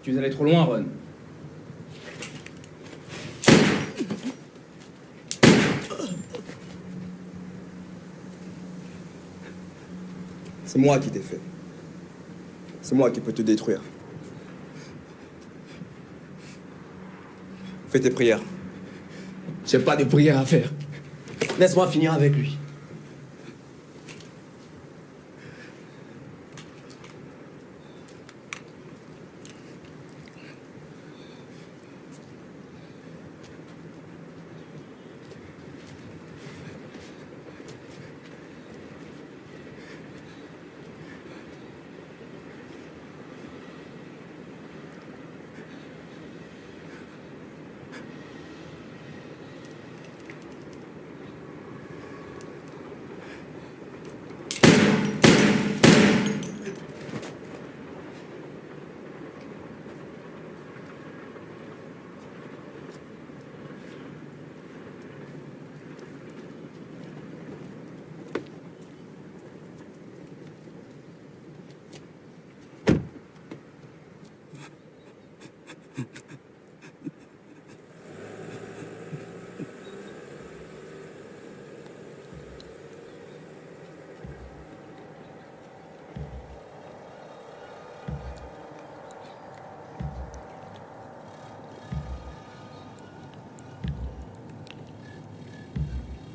Tu es allé trop loin, Ron. C'est moi qui t'ai fait. C'est moi qui peux te détruire. Fais tes prières. J'ai pas de prière à faire. Laisse-moi finir avec lui.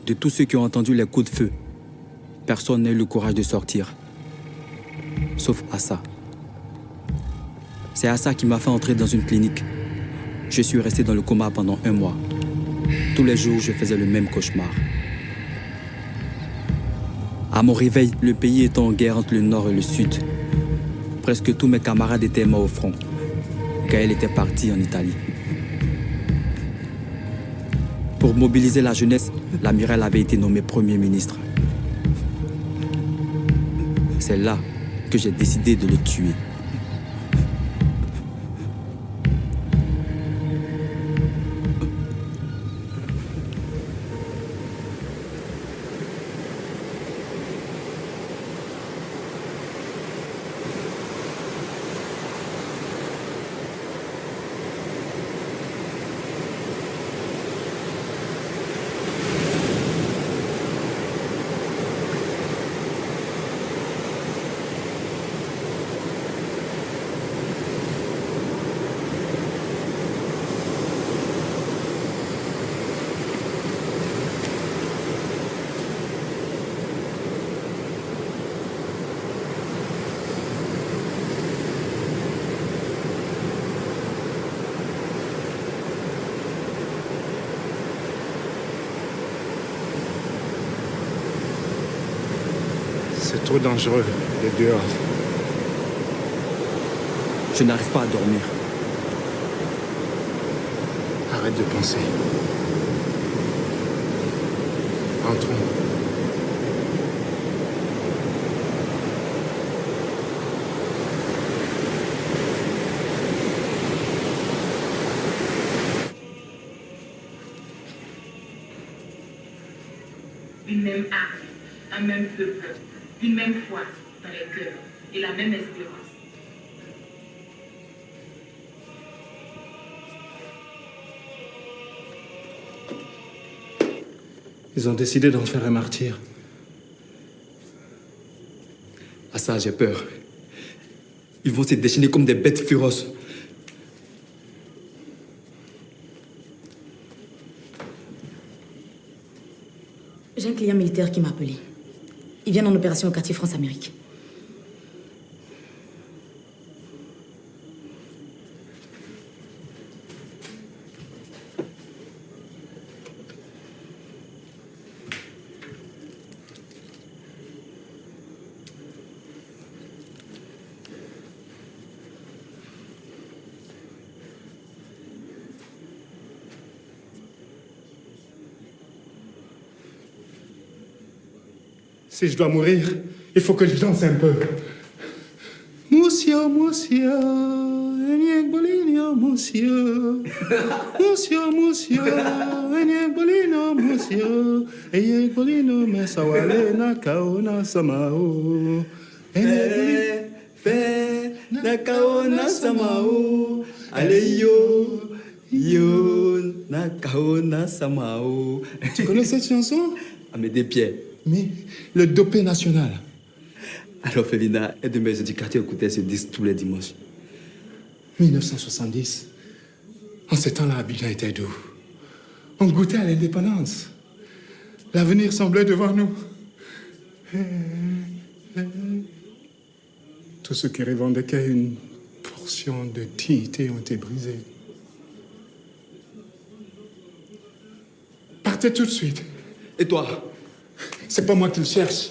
De tous ceux qui ont entendu les coups de feu, personne n'a eu le courage de sortir. Sauf Assa. C'est Assa qui m'a fait entrer dans une clinique. Je suis resté dans le coma pendant 1 mois. Tous les jours, je faisais le même cauchemar. À mon réveil, le pays était en guerre entre le nord et le sud. Presque tous mes camarades étaient morts au front. Gaël était parti en Italie. Pour mobiliser la jeunesse, l'amiral avait été nommé Premier ministre. C'est là que j'ai décidé de le tuer. C'est trop dangereux, les dehors. Je n'arrive pas à dormir. Arrête de penser. Entrons. Une même arme, un même peuple, une même foi dans les cœurs et la même espérance. Ils ont décidé d'en faire un martyr. À ça, j'ai peur. Ils vont se déchaîner comme des bêtes féroces. J'ai un client militaire qui m'a appelé. Il vient en opération au quartier France-Amérique. Si je dois mourir, il faut que je danse un peu. Monsieur, monsieur, Enyek Bolino, monsieur. Monsieur, monsieur, Enyek Bolino, monsieur. Enyek Bolino, mais ça va aller, Nakaona Samao. Fais, Nakaona Samao. Allez, yo, Nakaona Samao. Tu connais cette chanson? À mes deux pieds. Mais le dopé national. Alors, Félina, et de mes éducateurs écoutaient ce disque tous les dimanches. 1970. En ce temps-là, Abidjan était doux. On goûtait à l'indépendance. L'avenir semblait devant nous. Tous ceux qui revendiquaient une portion de dignité ont été brisés. Partez tout de suite. Et toi? C'est pas moi qui le cherche.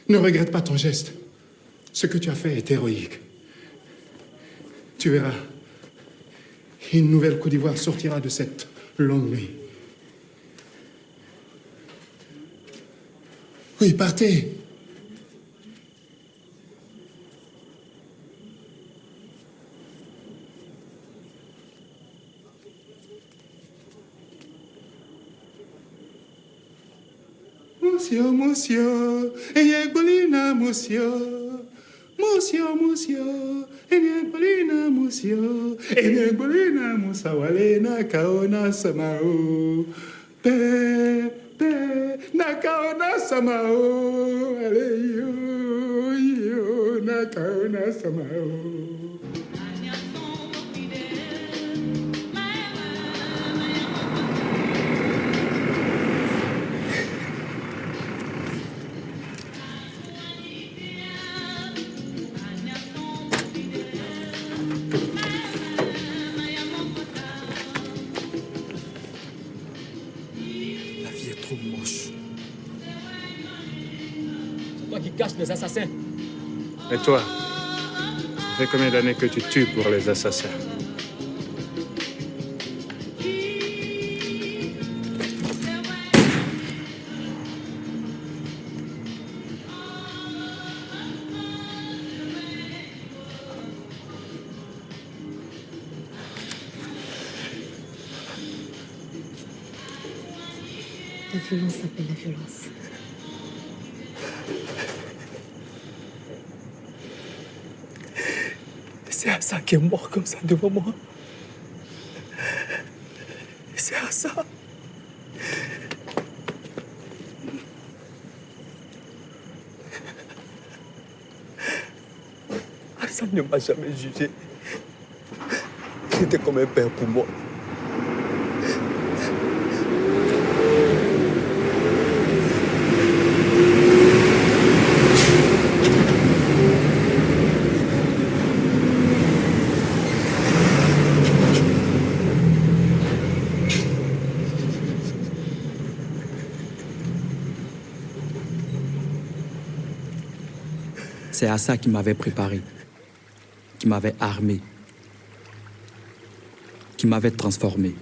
Ne regrette pas ton geste. Ce que tu as fait est héroïque. Tu verras, une nouvelle Côte d'Ivoire sortira de cette longue nuit. Oui, partez. Monsieur, monsieur, Enyek Bolina, monsieur. Monsieur, monsieur, Enyek Bolina, monsieur. Enyek Bolina, Musawale, Nakaona Samao. Pe, Nakaona Samao. Allez, yo, Nakaona Samao. Qui cache les assassins. Et toi, ça fait combien d'années que tu tues pour les assassins? La violence s'appelle la violence. C'est Assa qui est mort comme ça devant moi. C'est Assa. Assa ne m'a jamais jugé. Il était comme un père pour moi. C'est Assa qui m'avait préparé, qui m'avait armé, qui m'avait transformé.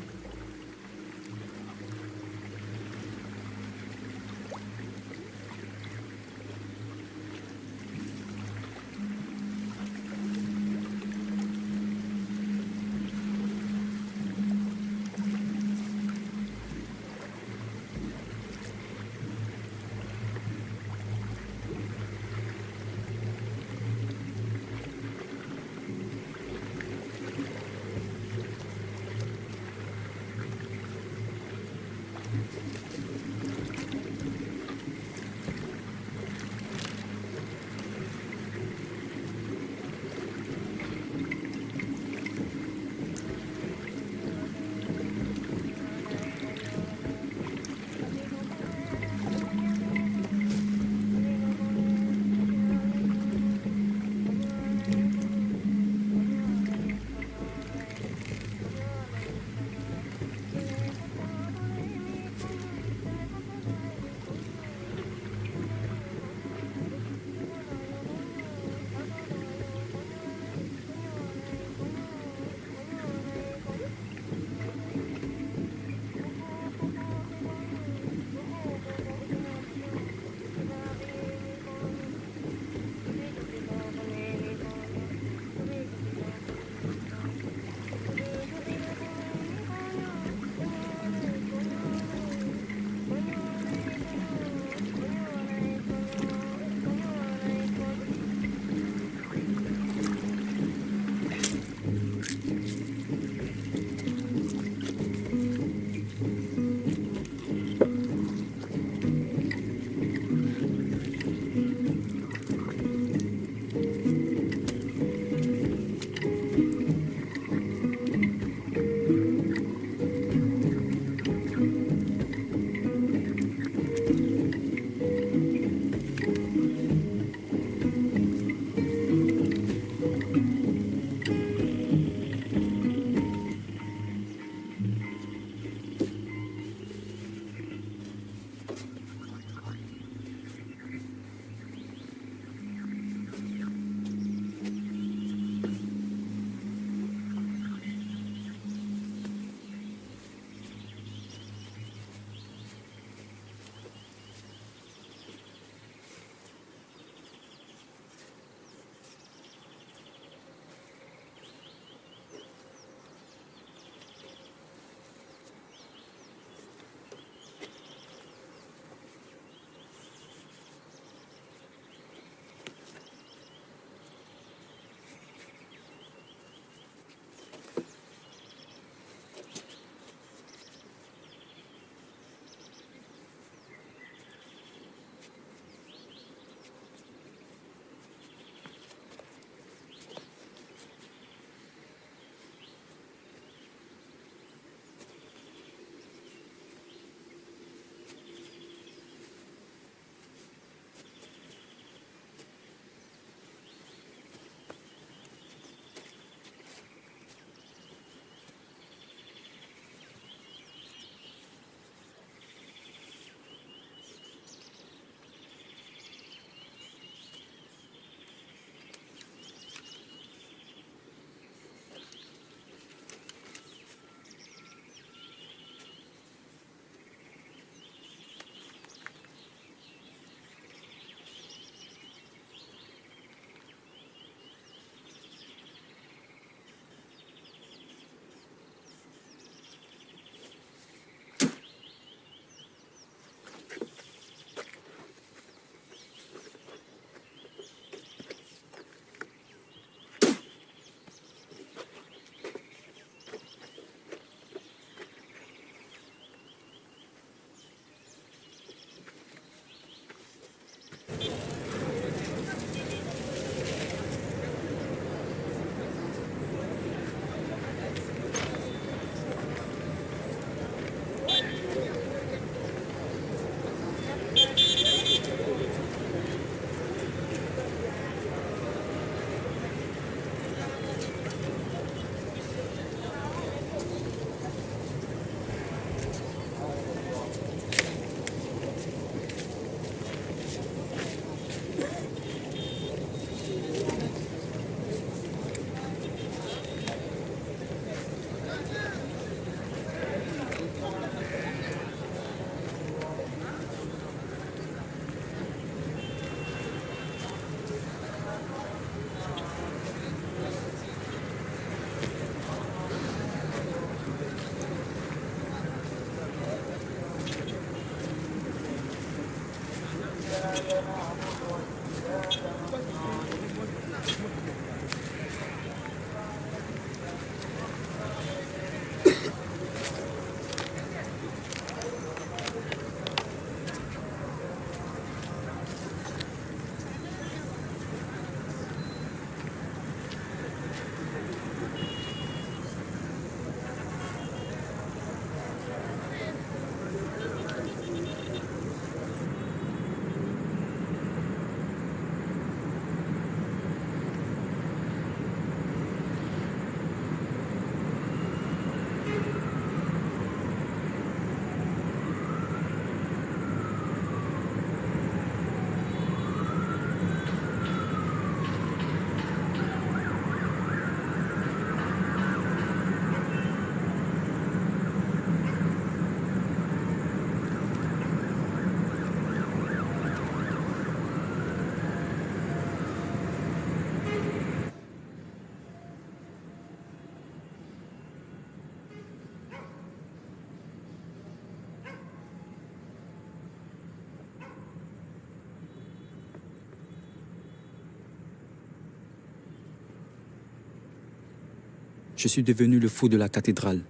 Je suis devenu le fou de la cathédrale.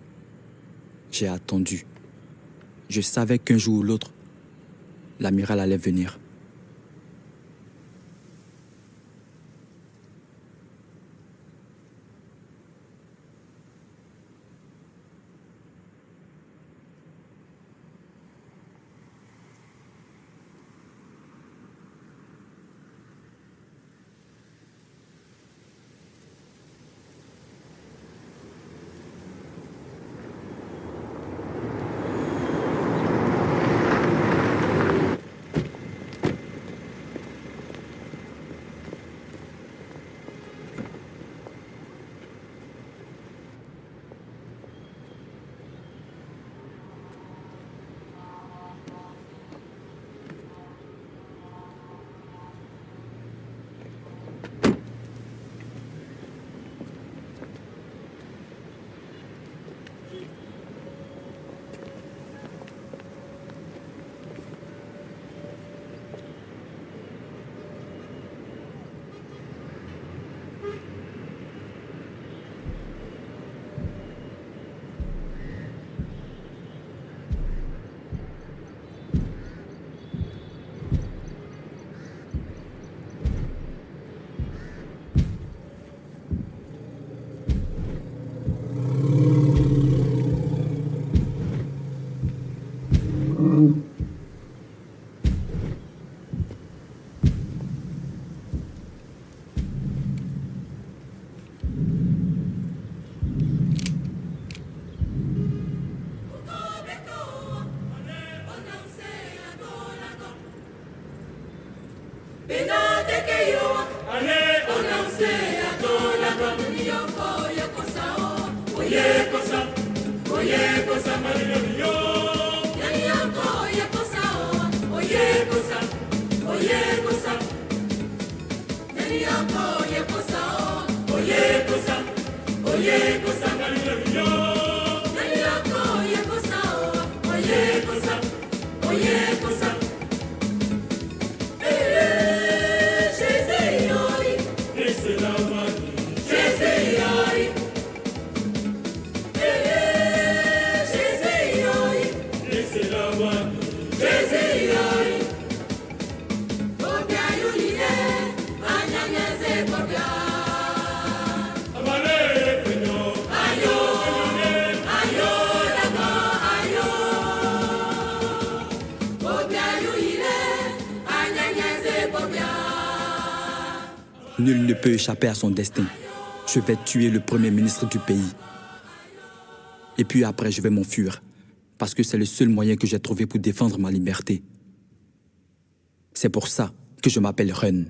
J'ai attendu. Je savais qu'un jour ou l'autre, l'amiral allait venir. Nul ne peut échapper à son destin. Je vais tuer le premier ministre du pays. Et puis après, je vais m'enfuir. Parce que c'est le seul moyen que j'ai trouvé pour défendre ma liberté. C'est pour ça que je m'appelle Run.